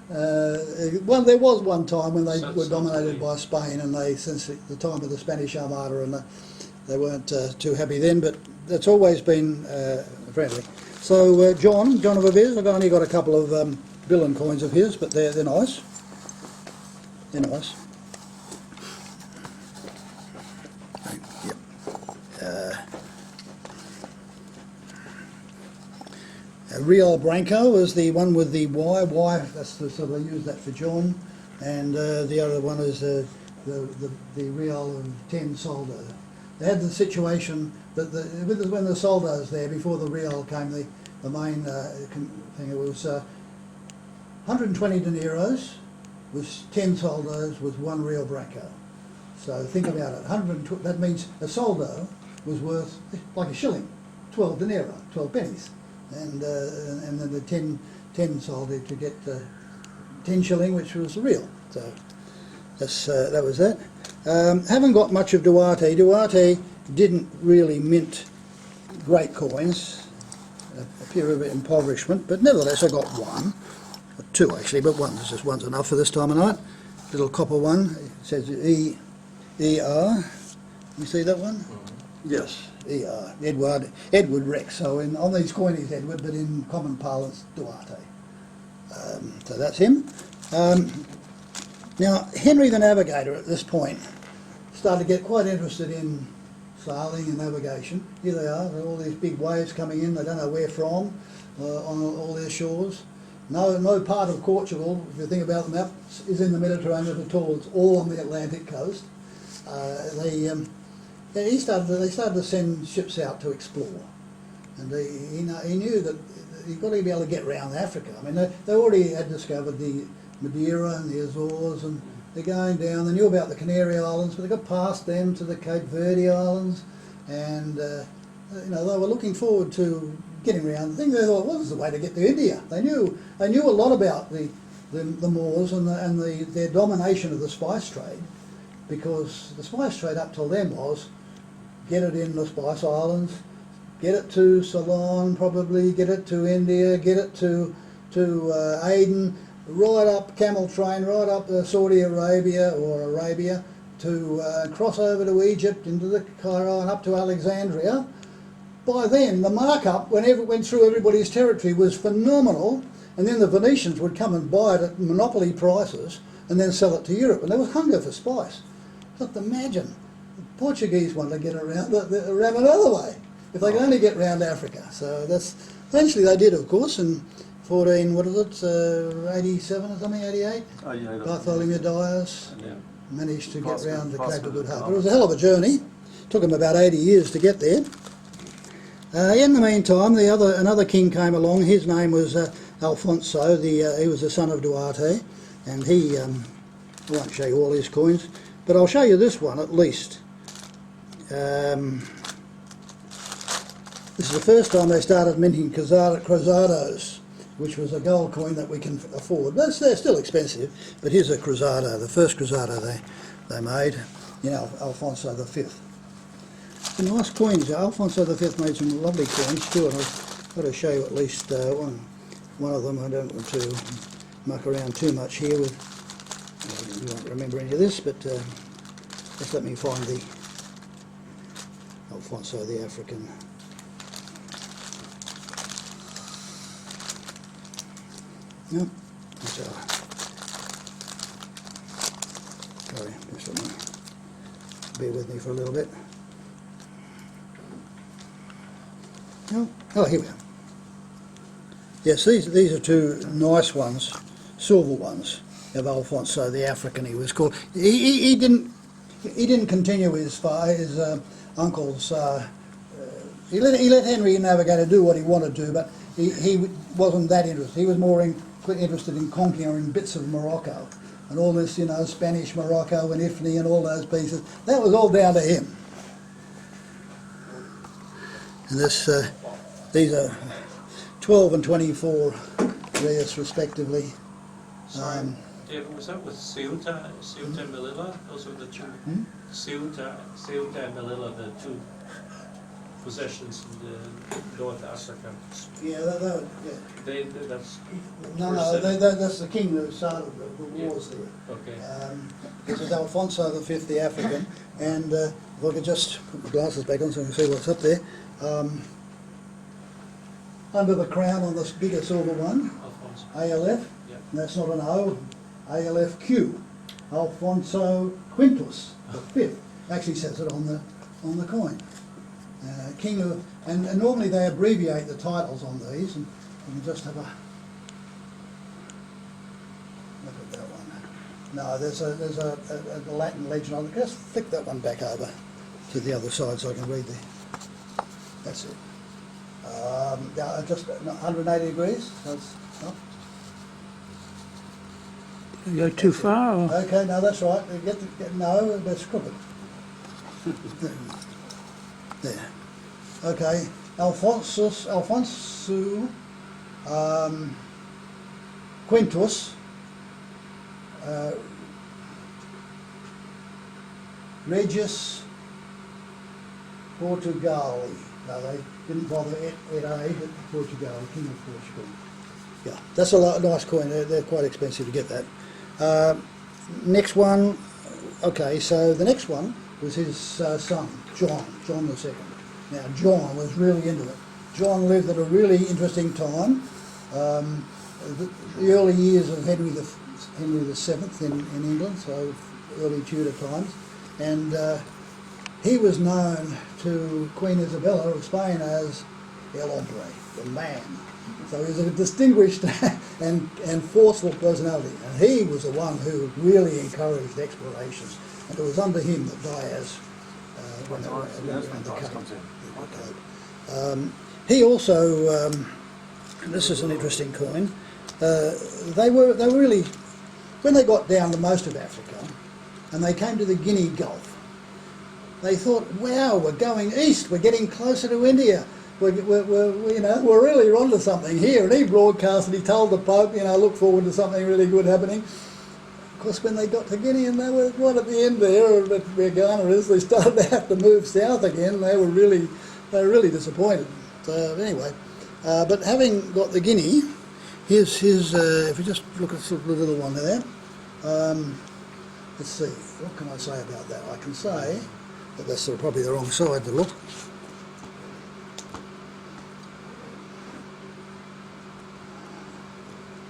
There was one time when they were dominated by Spain, and since the time of the Spanish Armada, and they weren't too happy then, but it's always been friendly. So John of Aviz, I've only got a couple of Billen coins of his, but they're nice. They're nice. Yep. Real Branco is the one with the Y. That's the, so they use that for John, and the other one is the Real of 10 Soldo. They had the situation that when the Soldo's there before the Real came, the main thing, it was 120 dineros was 10 soldos with 1 Real Branco. So think about it. That means a soldo was worth like a shilling, 12 dinero, 12 pennies, and then the 10 soldo to get 10 shilling, which was the real. So that was that. Haven't got much of Duarte. Duarte didn't really mint great coins. Appear a bit impoverishment, but nevertheless I got one. 2 actually, but one's enough for this time of night. Little copper one. It says ER. You see that one? Yes, ER. Edward Rex. So on these coins he's Edward, but in common parlance Duarte. So that's him. Now Henry the Navigator at this point started to get quite interested in sailing and navigation. Here they are, all these big waves coming in. They don't know where from on all their shores. No part of Portugal, if you think about the map, is in the Mediterranean at all. It's all on the Atlantic coast. They started to send ships out to explore, and he knew that you've got to be able to get around Africa. I mean, they already had discovered the Madeira and the Azores, and they're going down. They knew about the Canary Islands, but they got past them to the Cape Verde Islands, and they were looking forward to getting around. The thing they thought was the way to get to India. They knew a lot about the Moors and their domination of the spice trade, because the spice trade up till then was get it in the Spice Islands, get it to Ceylon probably, get it to India, get it to Aden, right up camel train, right up Saudi Arabia or Arabia, to cross over to Egypt, into the Cairo and up to Alexandria. By then, the markup, whenever it went through everybody's territory, was phenomenal, and then the Venetians would come and buy it at monopoly prices and then sell it to Europe, and there was hunger for spice. But imagine, the Portuguese wanted to get around another way, if they could only get round Africa. So that's, eventually they did, of course, in 87 or something, 88? Oh, yeah, Bartholomew Dias yeah. managed to get Vasco- round to Cape Vasco of Good da Hope. Gama. But it was a hell of a journey. Took him about 80 years to get there. In the meantime, another king came along. His name was Alfonso. He was the son of Duarte, and I won't show you all his coins, but I'll show you this one at least. This is the first time they started minting cruzados, which was a gold coin that we can afford. They're still expensive, but here's a cruzado, the first cruzado they made, Alfonso V. Some nice coins. Alfonso V made some lovely coins too, and I've got to show you at least one of them. I don't want to muck around too much here with, you won't remember any of this, but just let me find the Alfonso the African. No, so, sorry, just let me, bear with me for a little bit. No? Oh, here we are. Yes, these are 2 nice ones, silver ones, of Alfonso the African. He was called. He didn't continue his uncle's. He let Henry Navigator do what he wanted to, but he wasn't that interested. He was more interested in conquering bits of Morocco and all this, Spanish Morocco and Ifni and all those pieces. That was all down to him. And these are 12 and 24 Reis respectively. David, was that with Ceuta and Melilla? Those were the two. Ceuta and Melilla, the 2 possessions in the North Africa. Yeah, That's that's the king who started the wars there. okay. This is Alfonso V the African, and if I could just put my glasses back on so I can see what's up there. under the crown on this bigger silver one, Alphonse. ALF, Yep. and that's not an O, ALFQ, Alfonso Quintus, the fifth. Actually says it on the coin. King of, and normally they abbreviate the titles on these, and you just have a look at that one. No, there's a Latin legend on it. Just flick that one back over to the other side so I can read that's it. Just 180 degrees. That's up. You go too far? Or? Okay, no, that's right. No, that's crooked. There. Okay, Alfonso Quintus Regis Portugali. No, they didn't bother et A, but Portugal, King of Portugal. Yeah, that's a nice coin. They're quite expensive to get that. Next one. Okay, so the next one was his son, John II. Now, John was really into it. John lived at a really interesting time, the early years of Henry VII in England, so early Tudor times, and he was known to Queen Isabella of Spain as El Hombre, the man. So he was a distinguished and forceful personality, and he was the one who really encouraged exploration. And it was under him that Diaz went around the Cape. He also, this is an interesting coin. They were really, when they got down to most of Africa, and they came to the Guinea Gulf, they thought, wow, we're going east, we're getting closer to India. We're really onto something here. And he broadcast and he told the Pope, look forward to something really good happening. Of course, when they got to Guinea and they were right at the end there, where Ghana is, they started to have to move south again. They were really disappointed. So anyway, but having got the Guinea, here's his. If you just look at the little one there, let's see. What can I say about that? I can say that that's probably the wrong side to look.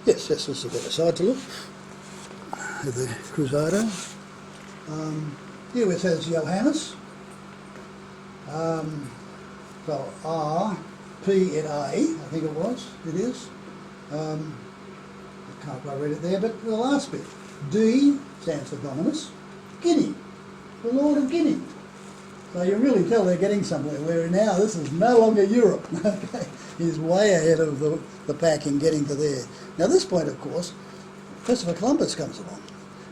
Yes, this is the better side to look. The Crusader. Here it says Johannes. So R, P and A, I think it is. I can't quite read it there, but the last bit. D stands for Dominus. Guinea, the Lord of Guinea. So you really tell they're getting somewhere, where now this is no longer Europe. Okay, he's way ahead of the pack in getting to there. Now at this point, of course, Christopher Columbus comes along.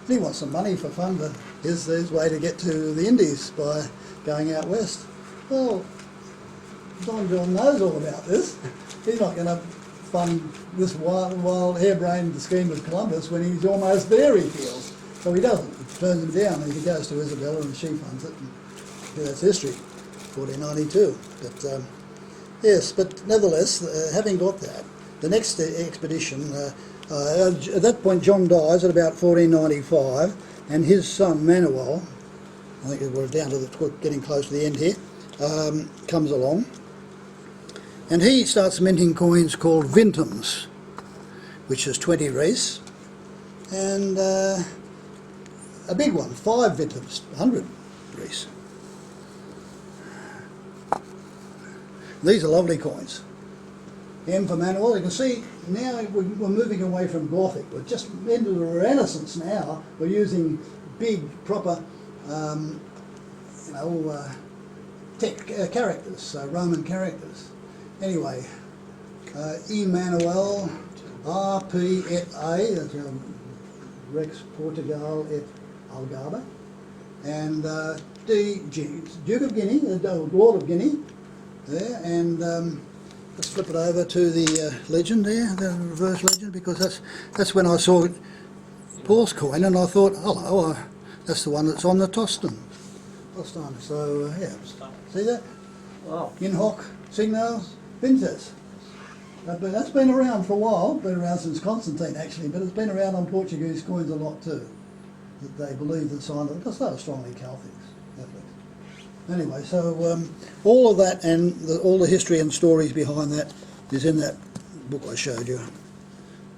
And he wants some money for fun, but his way to get to the Indies by going out west. Well, Don John knows all about this. He's not going to fund this wild harebrained scheme of Columbus when he's almost there, he feels. So he doesn't. He turns him down and he goes to Isabella and she funds it. And that's history, 1492. But yes, but nevertheless, having got that, the next expedition, at that point John dies at about 1495, and his son Manuel, I think we're down to getting close to the end here, comes along, and he starts minting coins called vintums, which is 20 reis, and a big one, 5 vintums, 100 reis. These are lovely coins. M for Manuel. You can see now we're moving away from Gothic. We're just into the Renaissance now. We're using big, proper, characters, Roman characters. Anyway, Emmanuel, R.P. et A, that's Rex Portugal et Algarve, and D. Duke of Guinea, Lord of Guinea, there, and let's flip it over to the legend there, the reverse legend, because that's when I saw Paul's coin and I thought, oh, that's the one that's on the Tostan. So yeah, see that? Wow. In hoc signos vinces. That's been around for a while, been around since Constantine actually, but it's been around on Portuguese coins a lot too. That they believe that signed it, because they were strongly Catholics. Anyway, so all of that and all the history and stories behind that is in that book I showed you.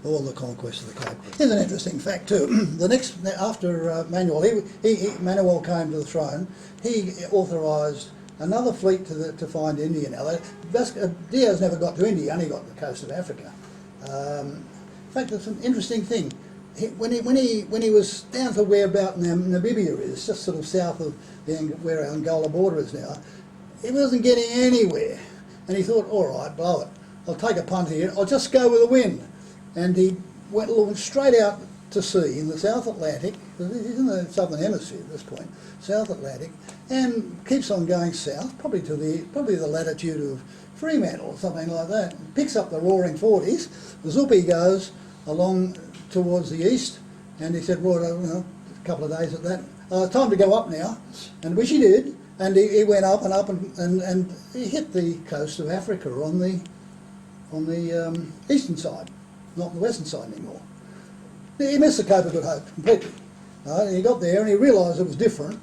All the conquest of the Cape. Here's an interesting fact too. The next, after Manuel, Manuel came to the throne, he authorised another fleet to find India. Now, Diaz never got to India, he only got to the coast of Africa. In fact, it's an interesting thing. When he was down to whereabout Namibia is, just sort of south of where our Angola border is now, he wasn't getting anywhere. And he thought, all right, blow it. I'll take a punt here. I'll just go with the wind. And he went looking straight out to sea in the South Atlantic. He's in the southern hemisphere at this point, South Atlantic, and keeps on going south, probably the latitude of Fremantle or something like that. Picks up the roaring 40s. The Zupi goes along towards the east, and he said, right, a couple of days at that, time to go up now, and which he did, and he went up and up, and he hit the coast of Africa on the eastern side, not the western side anymore. He missed the Cape of Good Hope completely. He got there and he realised it was different,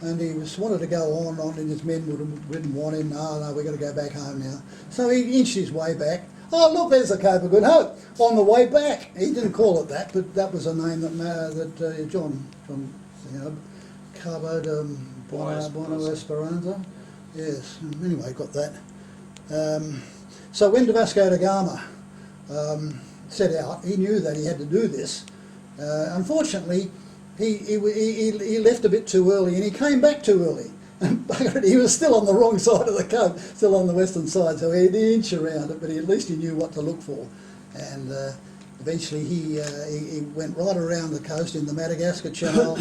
and he wanted to go on, and his men wouldn't want him. No, we've got to go back home now. So he inched his way back. Oh, look, there's the Cape of Good Hope on the way back. He didn't call it that, but that was a name that John Cabo de Buena Esperanza. Yes, anyway, got that. So when Vasco da Gama set out, he knew that he had to do this. Unfortunately, he left a bit too early, and he came back too early. He was still on the wrong side of the coast, still on the western side, so he had to inch around it, but at least he knew what to look for. And eventually he went right around the coast in the Madagascar channel,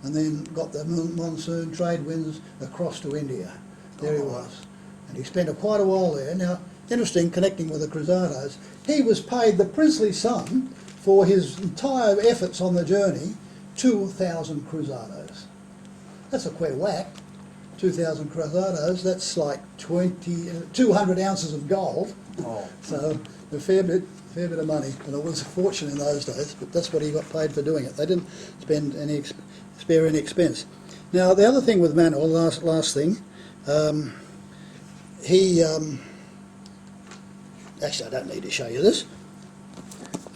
and then got the monsoon trade winds across to India. There he was. And he spent quite a while there. Now, interesting, connecting with the Cruzados, he was paid the princely sum for his entire efforts on the journey, 2,000 Cruzados. That's a queer whack, 2,000 Cruzados, that's like 200 ounces of gold. Oh. So a fair bit of money, and it was a fortune in those days, but that's what he got paid for doing it. They didn't spare any expense. Now, the other thing with Manuel, last thing, actually I don't need to show you this.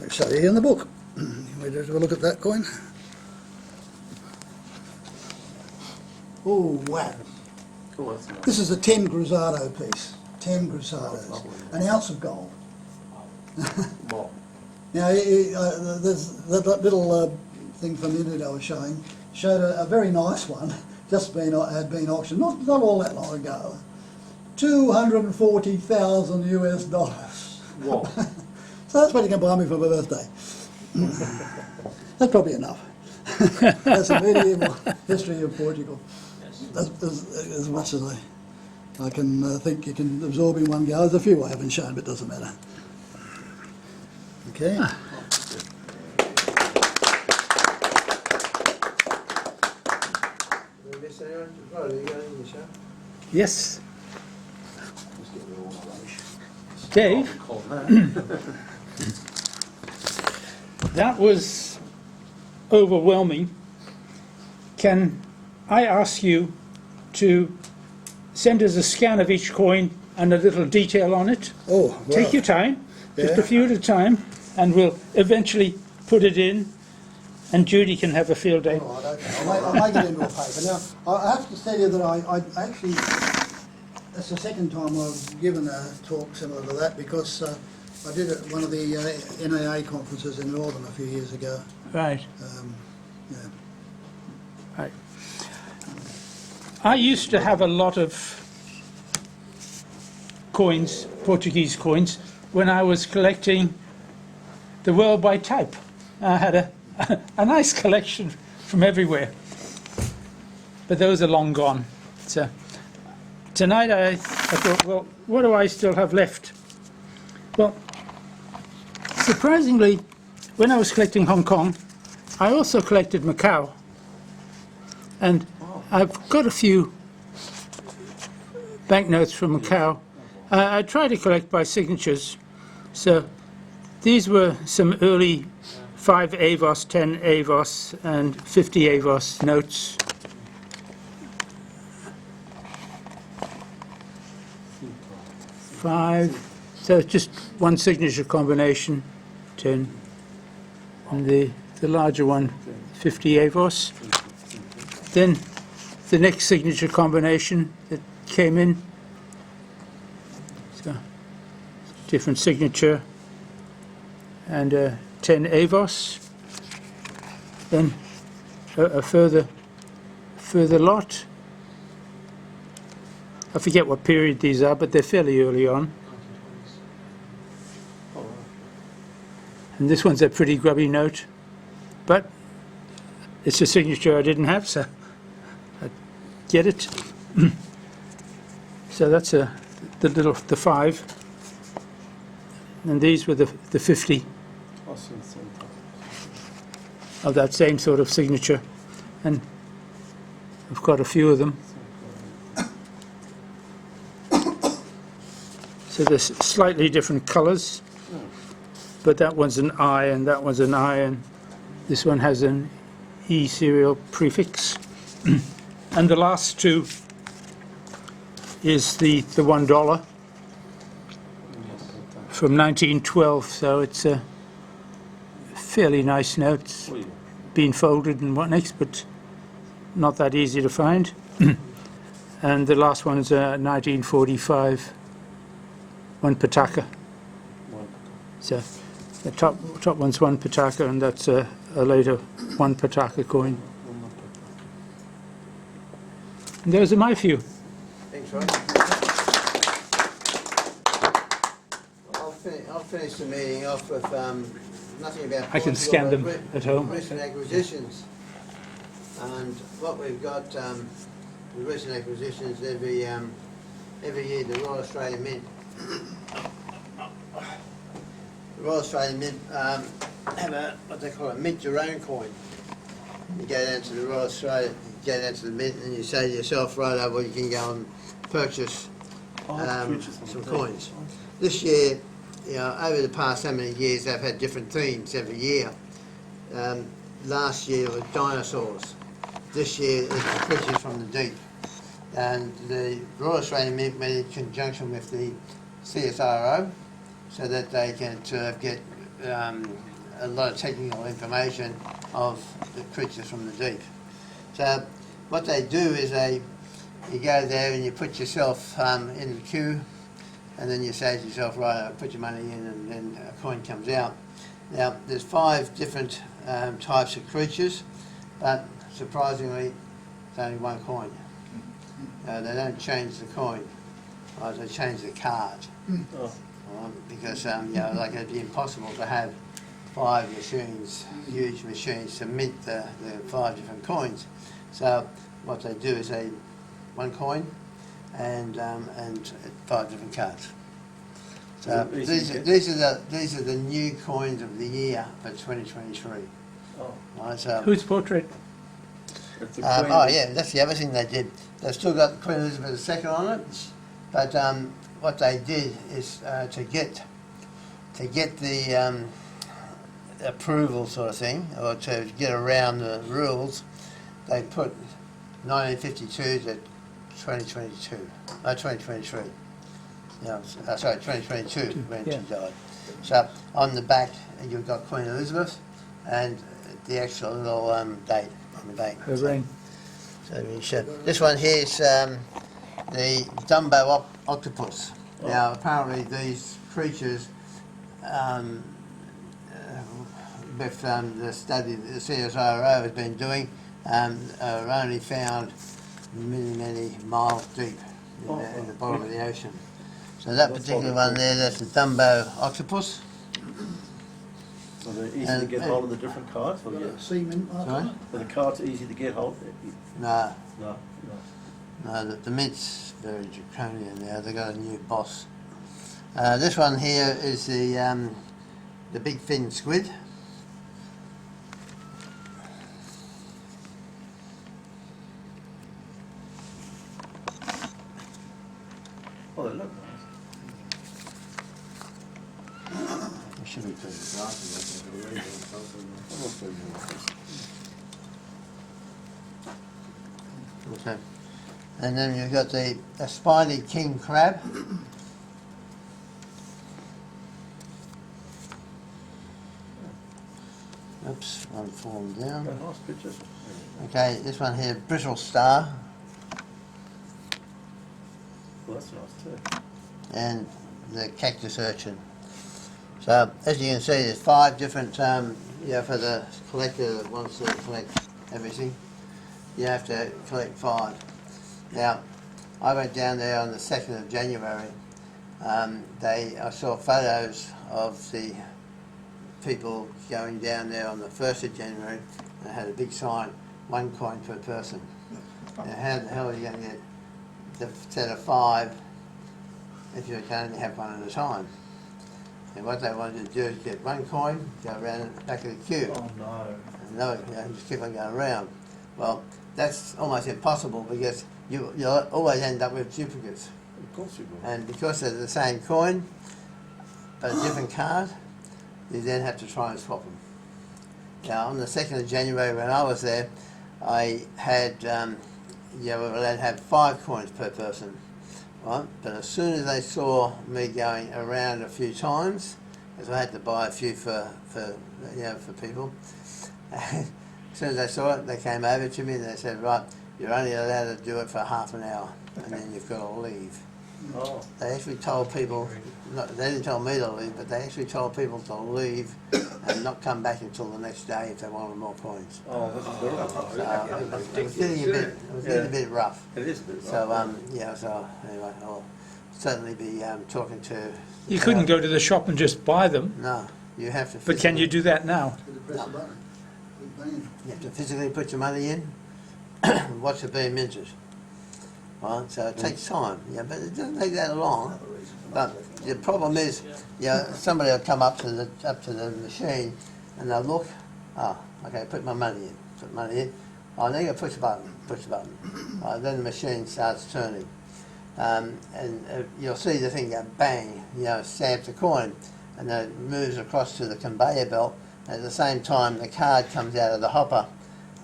I'll show you in the book. We just have a look at that coin. Oh, wow. Cool, that's nice. This is a 10 Cruzado piece. 10 Cruzados. Lovely. An ounce of gold. Wow. Now, there's that little thing from the internet I was showed a very nice one, had been auctioned, not all that long ago. $240,000 US. Wow. So that's what you can buy me for my birthday. That's probably enough. That's a medieval history of Portugal. As much as I can think you can absorb in one go. There's a few I haven't shown, but it doesn't matter. Okay. Yes. Dave, that was overwhelming. Can I ask you to send us a scan of each coin and a little detail on it? Oh, wow. Take your time, just Yeah. a few at a time, and we'll eventually put it in, and Judy can have a field day. All right, okay. I'll make it into a paper. Now, I have to tell you that I actually, that's the second time I've given a talk similar to that, because I did it at one of the NAA conferences in Northern a few years ago. Right. Yeah. Right. I used to have a lot of coins, Portuguese coins, when I was collecting the world by type. I had a nice collection from everywhere, but those are long gone. So tonight I thought, well, what do I still have left? Well, surprisingly, when I was collecting Hong Kong, I also collected Macau. And I've got a few banknotes from Macau. I tried to collect by signatures. So these were some early 5 Avos, 10 Avos, and 50 Avos notes. Five, So it's just one signature combination, 10, and the larger one, 50 avos. Then the next signature combination that came in, so different signature, and 10 avos. Then a further lot. I forget what period these are, but they're fairly early on. And this one's a pretty grubby note, but it's a signature I didn't have, so I get it. So that's the 5, and these were the 50 of that same sort of signature, and I've got a few of them. So there's slightly different colours, but that one's an I and that one's an I, and this one has an E serial prefix. And the last two is the $1 from 1912, so it's a fairly nice note. It's been folded and what next, but not that easy to find. And the last one is a 1945 1 pataka. So the top one's 1 pataka, and that's a later 1 pataka coin. And those are my few. Thanks, Roy. I'll finish the meeting off with nothing about I can Portugal, scan them but at home. recent acquisitions. And what we've got, the recent acquisitions, every year the Royal Australian Mint, have what they call a mint your own coin. You go down to the Royal Australia, you go down to the mint, and you say to yourself, right, well, you can go and purchase some coins. This year, you know, over the past how many years, they've had different themes every year. Last year was dinosaurs. This year it's creatures from the deep. And the Royal Australian Mint went in conjunction with the CSIRO so that they can get a lot of technical information of the creatures from the deep. So what they do is you go there and you put yourself in the queue, and then you say to yourself, right, put your money in, and then a coin comes out. Now, there's 5 different types of creatures, but surprisingly, it's only 1 coin. They don't change the coin, they change the card. Because you know, like it'd be impossible to have 5 machines, huge machines, to mint the 5 different coins. So what they do is 1 coin and 5 different cards. So these are the new coins of the year for 2023. Right, so, Whose portrait? oh yeah, that's the other thing they did. They've still got Queen Elizabeth II on it, but what they did is to get the approval sort of thing, or to get around the rules, they put 1952 to 2022, 2023. No, sorry, 2022 when she died. So on the back you've got Queen Elizabeth and the actual little date on the back. Her reign. So we show. This one here is the Dumbo octopus. Now apparently these creatures, with the study that the CSIRO has been doing, are only found many miles deep in the bottom of the ocean. So that particular one there, that's the Dumbo octopus. Are they easy to get hold of the different cards? Or yeah? Seaman, Sorry? Are the cards easy to get hold of? No, No. the mint's very draconian now. They've got a new boss. This one here is the big fin squid. Oh, they look nice. I should be putting glasses on. Okay. And then you've got a spiny king crab. Oops, one fallen down. Nice pictures. Okay, this one here, brittle star, Well, that's nice too. and the cactus urchin. So, as you can see, there's 5 different, for the collector that wants to collect everything, you have to collect 5. Now, I went down there on the 2nd of January. I saw photos of the people going down there on the 1st of January, and they had a big sign, 1 coin per person. Now, how the hell are you going to get the set of 5 if you can only have one at a time? And what they wanted to do is get 1 coin, go around the back of the queue. Oh no. And just keep on going around. Well, that's almost impossible because you'll always end up with duplicates. Of course you will. And because they're the same coin, but a different card, you then have to try and swap them. Now, on the 2nd of January when I was there, I had, we were allowed to have 5 coins per person, right? But as soon as they saw me going around a few times, because I had to buy a few for people, as soon as they saw it, they came over to me and they said, right, you're only allowed to do it for half an hour, and then you've got to leave. Oh. They actually told people, they didn't tell me to leave, but they actually told people to leave and not come back until the next day if they wanted more coins. Oh, this is very nice. So it was getting a bit rough. It is a bit rough. So, so anyway, I'll certainly be talking to... You couldn't go to the shop and just buy them, No, you have to... but can you do that now? With the press the button. With bang. You have to physically put your money in, watch it being minted. Right, so it takes time, but it doesn't take that long. But the problem is, somebody will come up to the machine and they'll look, okay, put my money in, oh, then you push the button, then the machine starts turning. And you'll see the thing go bang, stamps a coin, and then it moves across to the conveyor belt. At the same time, the card comes out of the hopper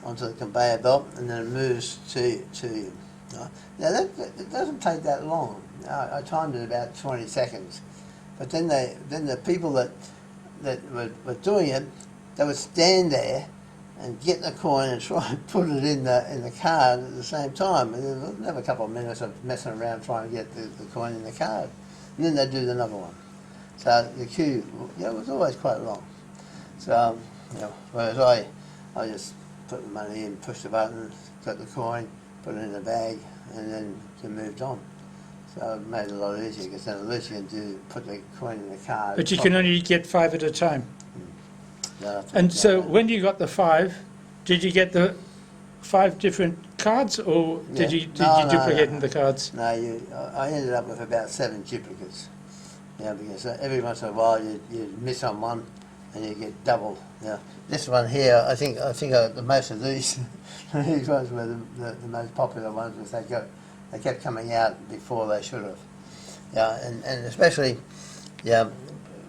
onto the conveyor belt, and then it moves to you. Now it doesn't take that long. I timed it about 20 seconds, but then the people that were doing it, they would stand there and get the coin and try and put it in the card at the same time. And they'd have a couple of minutes of messing around trying to get the coin in the card, and then they'd do another one. So the queue, was always quite long. So whereas I just put the money in, pushed the button, got the coin, put it in the bag, and then moved on. So it made it a lot easier because then at least you can put the coin in the card. But you can only get 5 at a time. No, And so when you got the 5, did you get the 5 different cards, or did you duplicate in the cards? No, I ended up with about 7 duplicates. Because every once in a while you miss on one and you get double. This one here, I think the most of these these ones were the most popular ones, because they kept coming out before they should have. And especially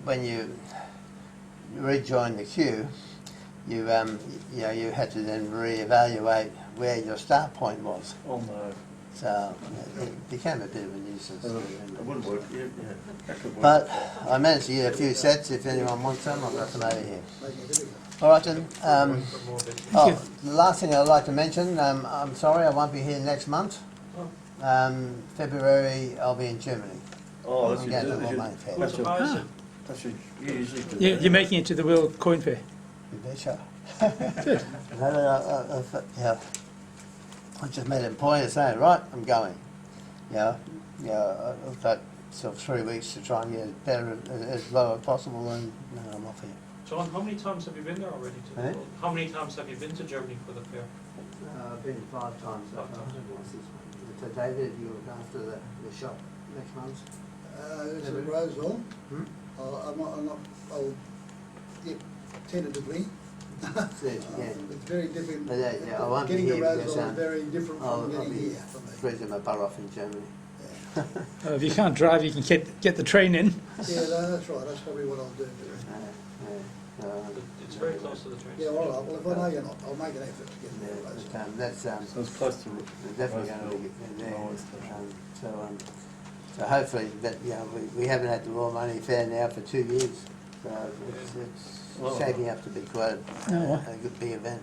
when you rejoin the queue, you had to then reevaluate where your start point was. Oh no. So it became a bit of a nuisance. It wouldn't work. That could work. But I managed to get a few sets. If anyone wants some, I've got some over here. Making it difficult. All right then. The last thing I'd like to mention, I'm sorry I won't be here next month. February I'll be in Germany. Oh, I'm going to the World Money Fair. That's your, you usually do. You're making it to the World Coin Fair. You betcha. I just made a point of saying, right, I'm going. I've got sort of 3 weeks to try and get it better, as low as possible, and I'm off here. John, how many times have you been there already? How many times have you been to Germany for the fair? I've been 5 times. So David, you look after the shop next month? It's at Roseville. I'll tentatively. It's very different. I won't be Getting here to because, Roseville is very different I'll from getting be here for me. freezing my butt off in Germany. If you can't drive, you can get the train in. Yeah, no, that's right. That's probably what I'll do. It's very close to the train Yeah, station. all right. Well, if I know you're not, I'll make an effort to get there. That's So it's close to. we're definitely going to be there. So hopefully that we haven't had the Royal Money Fair now for 2 years. It's shaping up to be quite a good big event.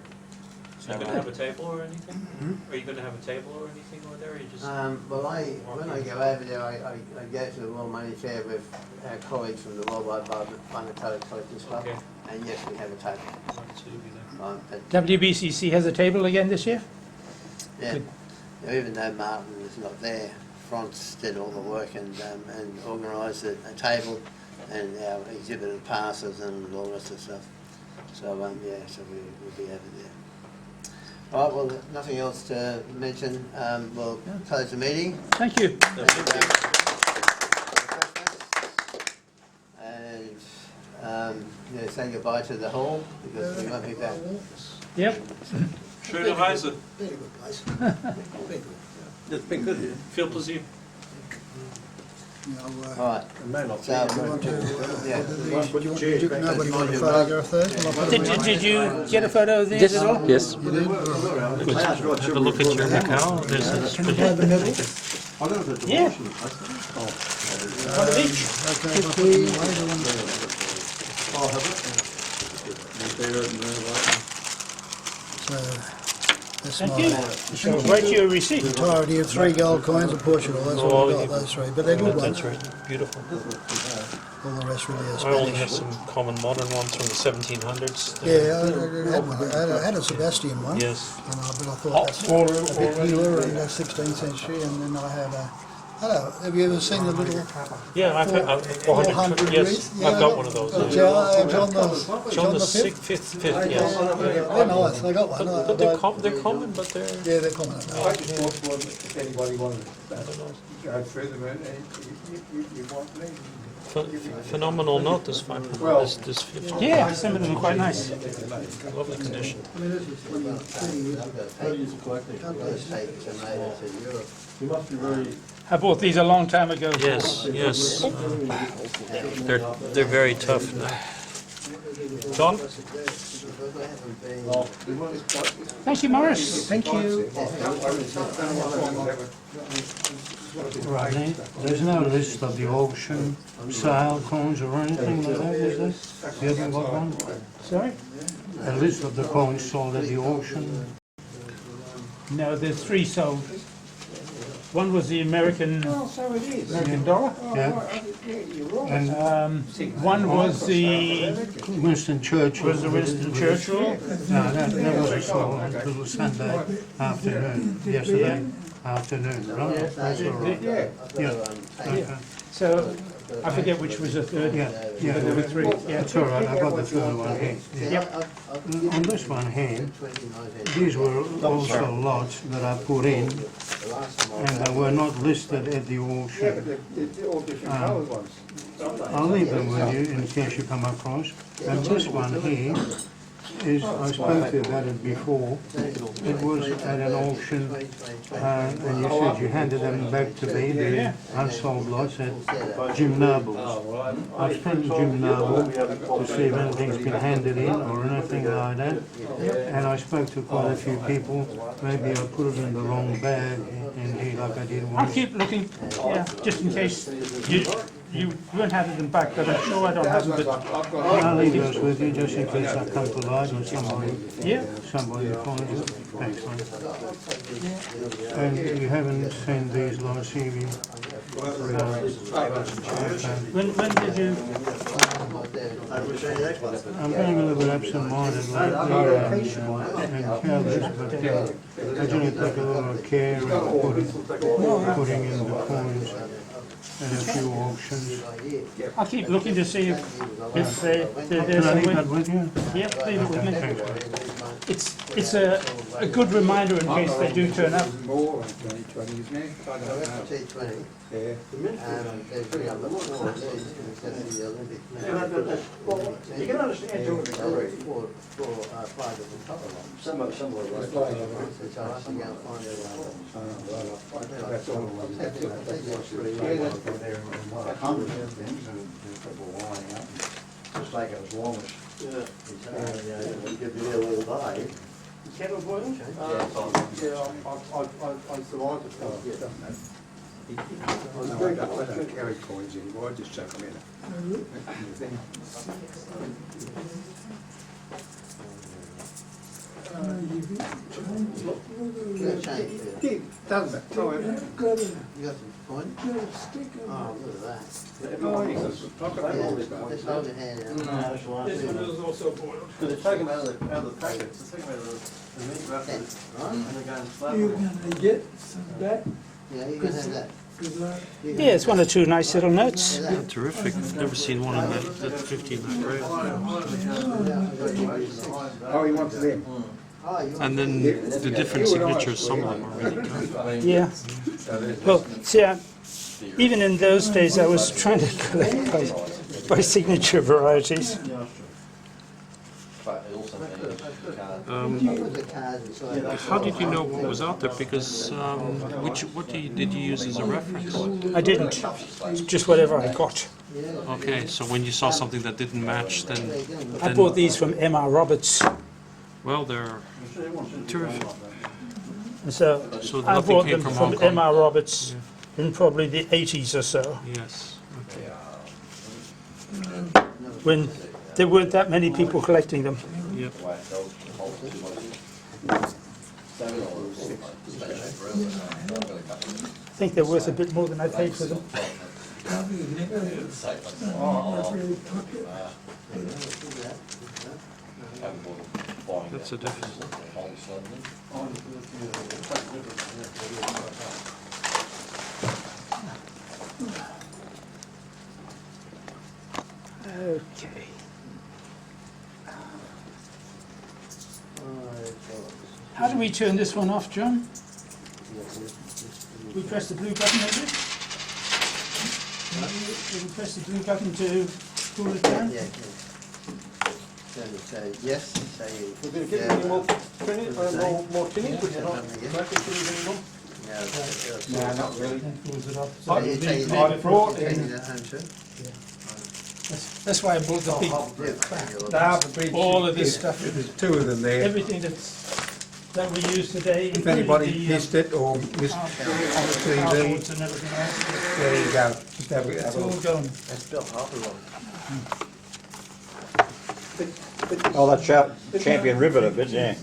So you're going to have a table or anything? Are you going to have a table or anything over there? Or you just Well, when I go over there, I go to the World Money Fair with our colleagues from the Worldwide Planetary Collectors Club, Okay. and yes, we have a table. so you'll be there. But, WBCC has a table again this year? yeah, even though Martin was not there, France did all the work and organised a table and our exhibited passes and all that sort of stuff. So yeah, so we'll be over there. All right, well, nothing else to mention. We'll close the meeting. Thank you. Thank you very much for the and yeah, say goodbye to the hall because we won't be back. Yep. Schöne Reise. Very good place. Very good. It's been good here. Viel plezier. All right. It may not be. So, Do you want to, yeah. nobody want a photograph there? Did you get a photo of this at all? Yes. You did? Have a look at your Macau. There's this. Can you have the medal? I don't know if it's a Yeah. washing place. One of each. Okay, I'll put them away, the one- I'll have it. There and there, So, that's Thank my you. I'll write you a receipt. entirety of 3 gold coins of Portugal. That's what Oh, I got, those 3. But they're good ones. That's right. Beautiful. All the rest really are I only have Spanish. some common modern ones from the 1700s. Yeah, I had one. I had a Sebastian one. Yes. But I thought that's a bit newer and 16th century. And then I had a. I don't know, have you ever seen the little Yeah, I've had 400. Yes, Yeah, I've got one of those. John John the the Fifth? fifth, yes. They're nice. I got one. But they're common, but they're. Yeah, they're common. I just bought one if anybody wanted to go through them and you want me. Phenomenal note, this 500, Well- this 50. Yeah, some of them are quite nice. Lovely condition. You must be very. I bought these a long time ago. Yes, yes. They're very tough. John? Thank you, Morris. Thank you. Right, there's no list of the auction, sale, coins or anything like that, is there? You haven't got one? Sorry? A list of the coins sold at the auction? No, there's 3 sold. One was the American dollar. Yeah. And One was the Winston Churchill? Winston Churchill. No, that wasn't sold until Sunday afternoon, yesterday afternoon, right? That's all right. Yeah, okay. So I forget which was the third. Yeah, But there were 3. Yeah. It's all right, I got the third one here. Yep. On this one here, these were also lots that I put in, and they were not listed at the Yeah, auction. but they're all different coloured ones. I'll leave them with you in case you come across. And this one here is, I spoke to you about it before. It was at an auction, and you said you handed them back to me, the unsold lots at Jim Noble's. I've sent Jim Noble to see if anything's been handed in or anything like that. And I spoke to quite a few people. Maybe I put it in the wrong bag in here like I did I'll once. keep looking, yeah, just in case you won't have them back, but I'm sure I don't have them. But I'll leave those with you just in case I come to light or somebody yeah, finds it. Excellent. And you haven't sent these lots, have you? when did you? I'm being a little bit absent-minded lately and careless, but I generally take a lot of care in putting in the coins at a few auctions. I'll keep looking to see if they're Can I leave that somewhere. with you? Yep, leave it with me. Thanks. It's a good reminder in case they do turn up. More than 2020, isn't it? I don't know. T20. Yeah. They're pretty up the floor, except for the Olympic. You can understand to a degree. Four, 5 different colour ones. Somewhere right. So I have to go and find out. That's all. Hundreds of things and people lining up, just take it as long as. Give you a little day. Kettle boiling? Yeah. Yeah, I survived it. I don't carry coins anymore, I just chuck them in. Good change, Peter. Yeah, doesn't it? Oh, yeah. You got some coin? Oh, look at that. Everybody's got some pocket Yeah, always got. just hold your hand out. This one is also boiled. Because they take them out of the packets, they take them out of the meat wrappers, Right? and they go and flavour You them. gonna get some back? Yeah, you can have that. Yeah, it's one or two nice little notes. Yeah, that. Terrific. I've never seen one in that 15 that great. Oh, he wants them. Oh, you want And then the different signatures, some of them are really good. Yeah. Well, see, even in those days, I was trying to collect by signature varieties. But it also means you can't. put the cards inside. How did you know what was out there? Because what did you use as a reference? I didn't. It's just whatever I got. Okay, so when you saw something that didn't match, I bought these from M.R. Roberts. well, they're terrific. And so So I nothing bought came them from from Hong Kong. M.R. Roberts in probably the 80s or so, Yes. Okay. when there weren't that many people collecting them. Yep. I think they're worth a bit more than I paid for them. That's a difference. Okay. How do we turn this one off, John? We press the blue button, maybe? We press the blue button to cool it down? Yeah, say yes, say We're going to get any more tinny, more tinny, would you not? Yeah. Making tinnies anymore? no. No, not really. Cools it off. So you take it I brought take in it at home too? That's why I bought the big, the Harbour Bridge. all of this stuff. There's two of them there. everything that we use today. If anybody including the, missed it or missed on the TV, passports and everything else, there you go. Just have it's a all look. gone. That's spelled Harbour wrong. Oh, that's Champion River a bit, yeah.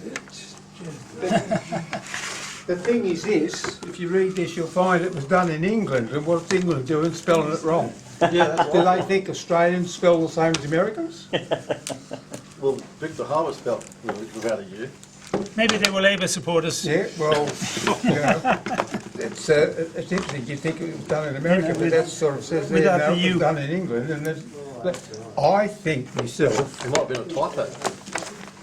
The thing is this, if you read this, you'll find it was done in England, and what's England doing, spelling it wrong? Yeah, Do they think Australians spell the same as Americans? well, Victor Harbour spelled without a U. Maybe they were Labour supporters. Yeah, well, you know, it's interesting, you think it was done in America, but that sort of says there, Without no, the it was U. done in England, and but I think myself, It might have been a typo.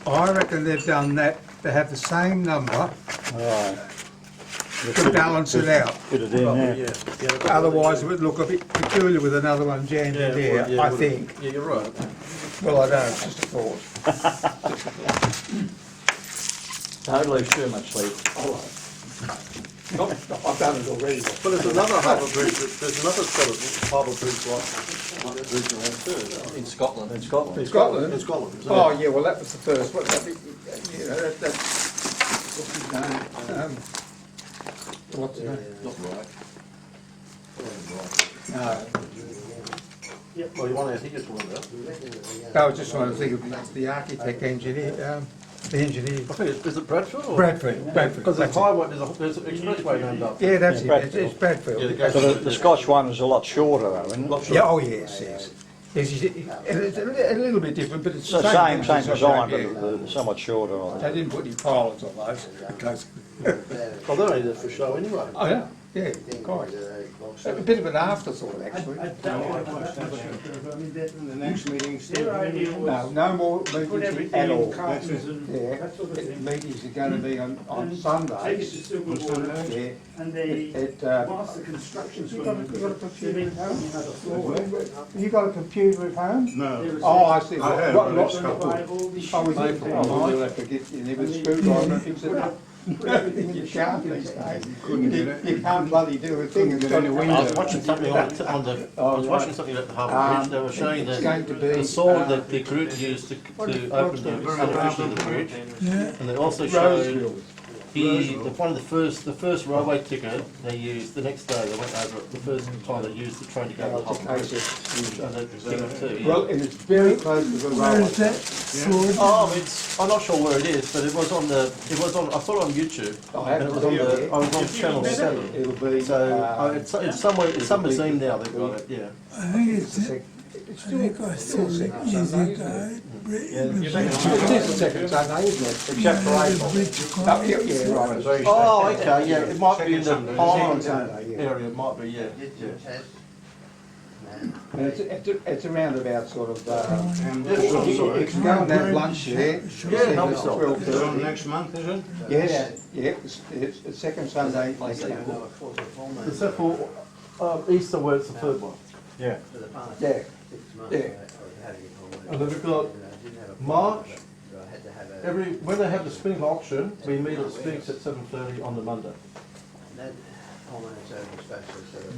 I reckon they've done that to have the same number Right. to balance it out. Put it in Probably, there. yeah. Otherwise, it would look a bit peculiar with another one jammed in there, I think. Yeah, you're right. Well, I don't know, it's just a thought. Don't lose too much sleep. I've done it already. But there's another harbour bridge, there's another sort of harbour bridge like the bridge around too, in Scotland. In Scotland. In Scotland? In Scotland, isn't Oh, it? yeah, well, that was the first one, that, you know, that's, what's his name? What's his name? Not right. No, Well, you want to think it's one of that? I was just trying to think of the architect engineer, the engineer. I think it's, is it Bradford or? Bradford, Because there's that's it. highway, there's an expressway named after. Yeah, that's Yeah, it, it's Bradford. Yeah, it goes- So the Scotch one is a lot shorter though, isn't it? Not sure. Yeah, oh, yes, yes. Yes, it's a little bit different, but it's So the same same. design, yeah. but somewhat shorter. I They think. didn't put any pilots on those, because, Oh, they're only there for show anyway. oh, yeah, quite. A bit of an afterthought, actually. In the next meeting, Their idea was No more put meetings everything at all. in cartons and Yeah, that sort of thing. meetings are going to be on And take it to Sundays. Silverwater, Yeah, and they, it, whilst the construction's running, they didn't have another floor. you got a computer at home? No. Oh, I see. I have, What- but it's what- coupled. All these Oh, is it? sheets Oh, you'll have to get in there with a screwdriver and fix it up. You can't these days. Couldn't get it. You can't bloody do a thing. It's got a I window. was watching something on the, I was watching something at the Harbour Bridge, they were showing It's going to the be, saw that the group used to open the superficial of the bridge. And they also showed Roseville. one of the first railway ticket they used, the next day they went over it, the first time they used the train to go to the hospital. Well, and it's very close to the Where railway. is that? Ford? Oh, I'm not sure where it is, but it was on, I saw it on YouTube, and it was on I was on Channel 7. It'll be, So, it's somewhere, it's some museum now they've got it, yeah. I think it's, I think I saw it years ago. it is the second Sunday, isn't it? Except for April. Oh, yeah, right. Oh, okay, yeah, it might be in the Pond area, it might be, yeah. And it's around about sort of, Yes, you can go and have lunch there. Yeah, help yourself. It's on next month, is it? Yes, yeah, it's the second Sunday. Except for Easter where it's the third one. Yeah. And then we've got March, when they have the Spinks auction, we meet at Spinks at 7:30 on the Monday.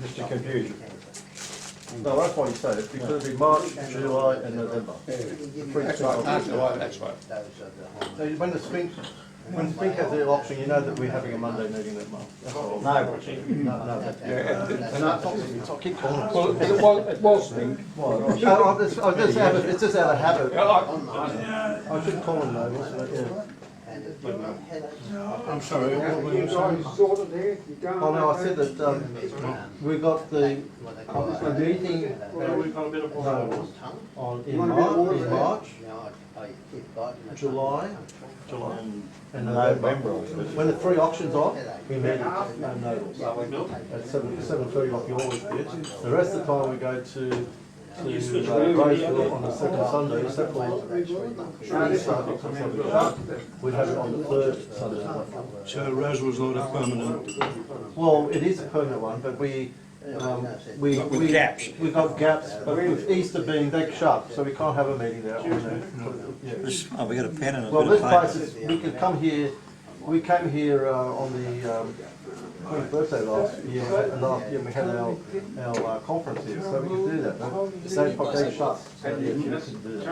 Just to confuse you. No, that's why you say it, because it'll be March, July and November. That's right, that's right. So when the Spinks has their auction, you know that we're having a Monday meeting that month. That's all. No. Keep calling. Well, it was Spink. It's just out of habit. I shouldn't call them though, yeah. I'm sorry, what were you saying? Oh no, I said that we got the meeting in March, July, and November. When the three auctions are, we meet at Nobles at 7:30 like you always did. The rest of the time we go to Roseville on the second Sunday, except for we have it on the third Sunday. So Roswell's not a permanent. Well, it is a permanent one, but we've got gaps, but with Easter being they shut, so we can't have a meeting there. Oh, we got a pen and a Well, bit this of place paper. is, we can come here, we came here on the Queen's birthday last year, and last year we had our conference here, so we can do that. The same they shut. So yeah, you can do that.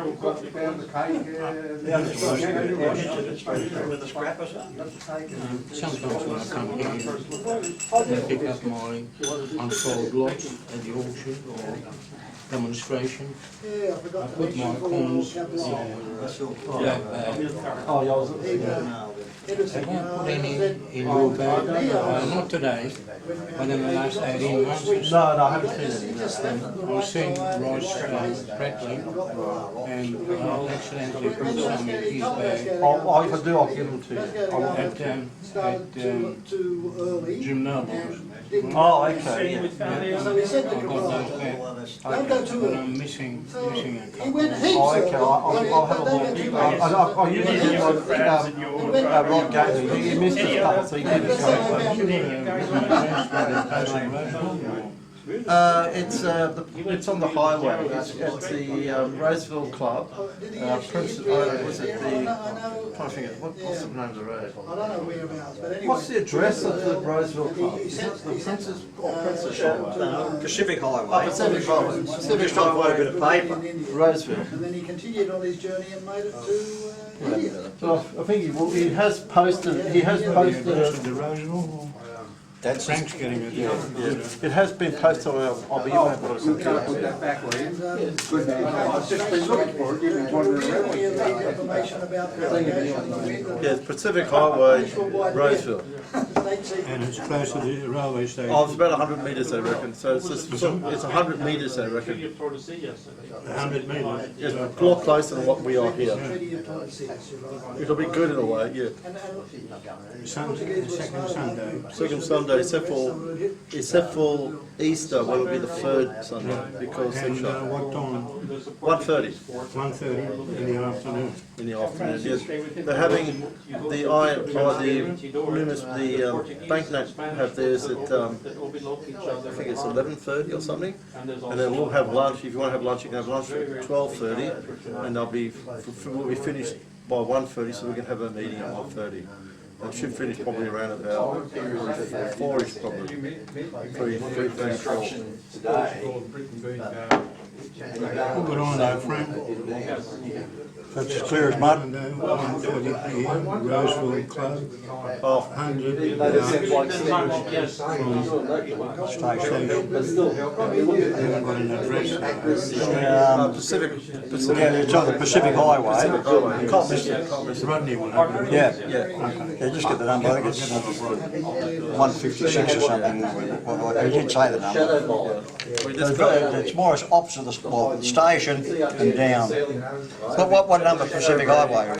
Sometimes when I come here, I pick up my unsold lots at the auction or demonstration. Yeah, I I forgot. put my coins in that bag. Oh, yeah, I was, Have I put any in your bag? Not today, but in the last 18 months. no, I haven't seen it. I'm seeing Ross Prattling, and I'll accidentally put some in his bag If I do, I'll give them to you. at Too early. Jim Noble's. Oh, okay, yeah. So we said to I've got those Cabral, back, don't go too but early. I'm missing a He couple. went heaps Oh, okay, early. I'll have a look. I'll usually do Rod Gately, he missed his couple, so he didn't go. It's on the highway, it's at the Roseville Club, Prince, was it the, I'm trying to think, what's the name of the road? I don't know whereabouts, but anyway. What's the address of the Roseville Club? Is it the Princess, or Princess Highway? Pacific Highway. Oh, Pacific Highway, Pacific Highway, bit of paper. Roseville. And then he continued on his journey and made it to India. So I think he has posted it. The Roseville, That's Frank's getting it there. It has been posted on our, I'll be able to put it on. Put that back, will you? Good man. I've just been looking for it, you've been wandering around. Information about the allegation. Yes, Pacific Highway, Roseville. And it's close to the railway station. Oh, it's about 100 metres, I reckon. So it's 100 metres, I reckon. 100 metres. Yes, a lot closer than what we are here. It'll be good in a way, yeah. Sunday, second Sunday. Second Sunday, except for Easter, will be the third Sunday because they And shut. what time? 1:30 1:30 in the afternoon. in the afternoon. Yes, they're having the banknote have theirs at I think it's 11:30 or something, and then we'll have lunch. If you want to have lunch, you can have lunch at 12:30, and we'll be finished by 1:30, so we can have a meeting at 1:30. It should finish probably around about 4-ish probably. 3:34. Put on there, Frank. That's as clear as mud. 140 here, Roseville Club, Oh, 100 yards from station. Haven't got an address. Pacific. Yeah, it's on the Pacific Highway. Highway. Can't miss it. Rodney one. Yeah, yeah, just get the number, I think it's 156 or something. Well, he did say the number. It's more as opposite the station and down. What number Pacific Highway?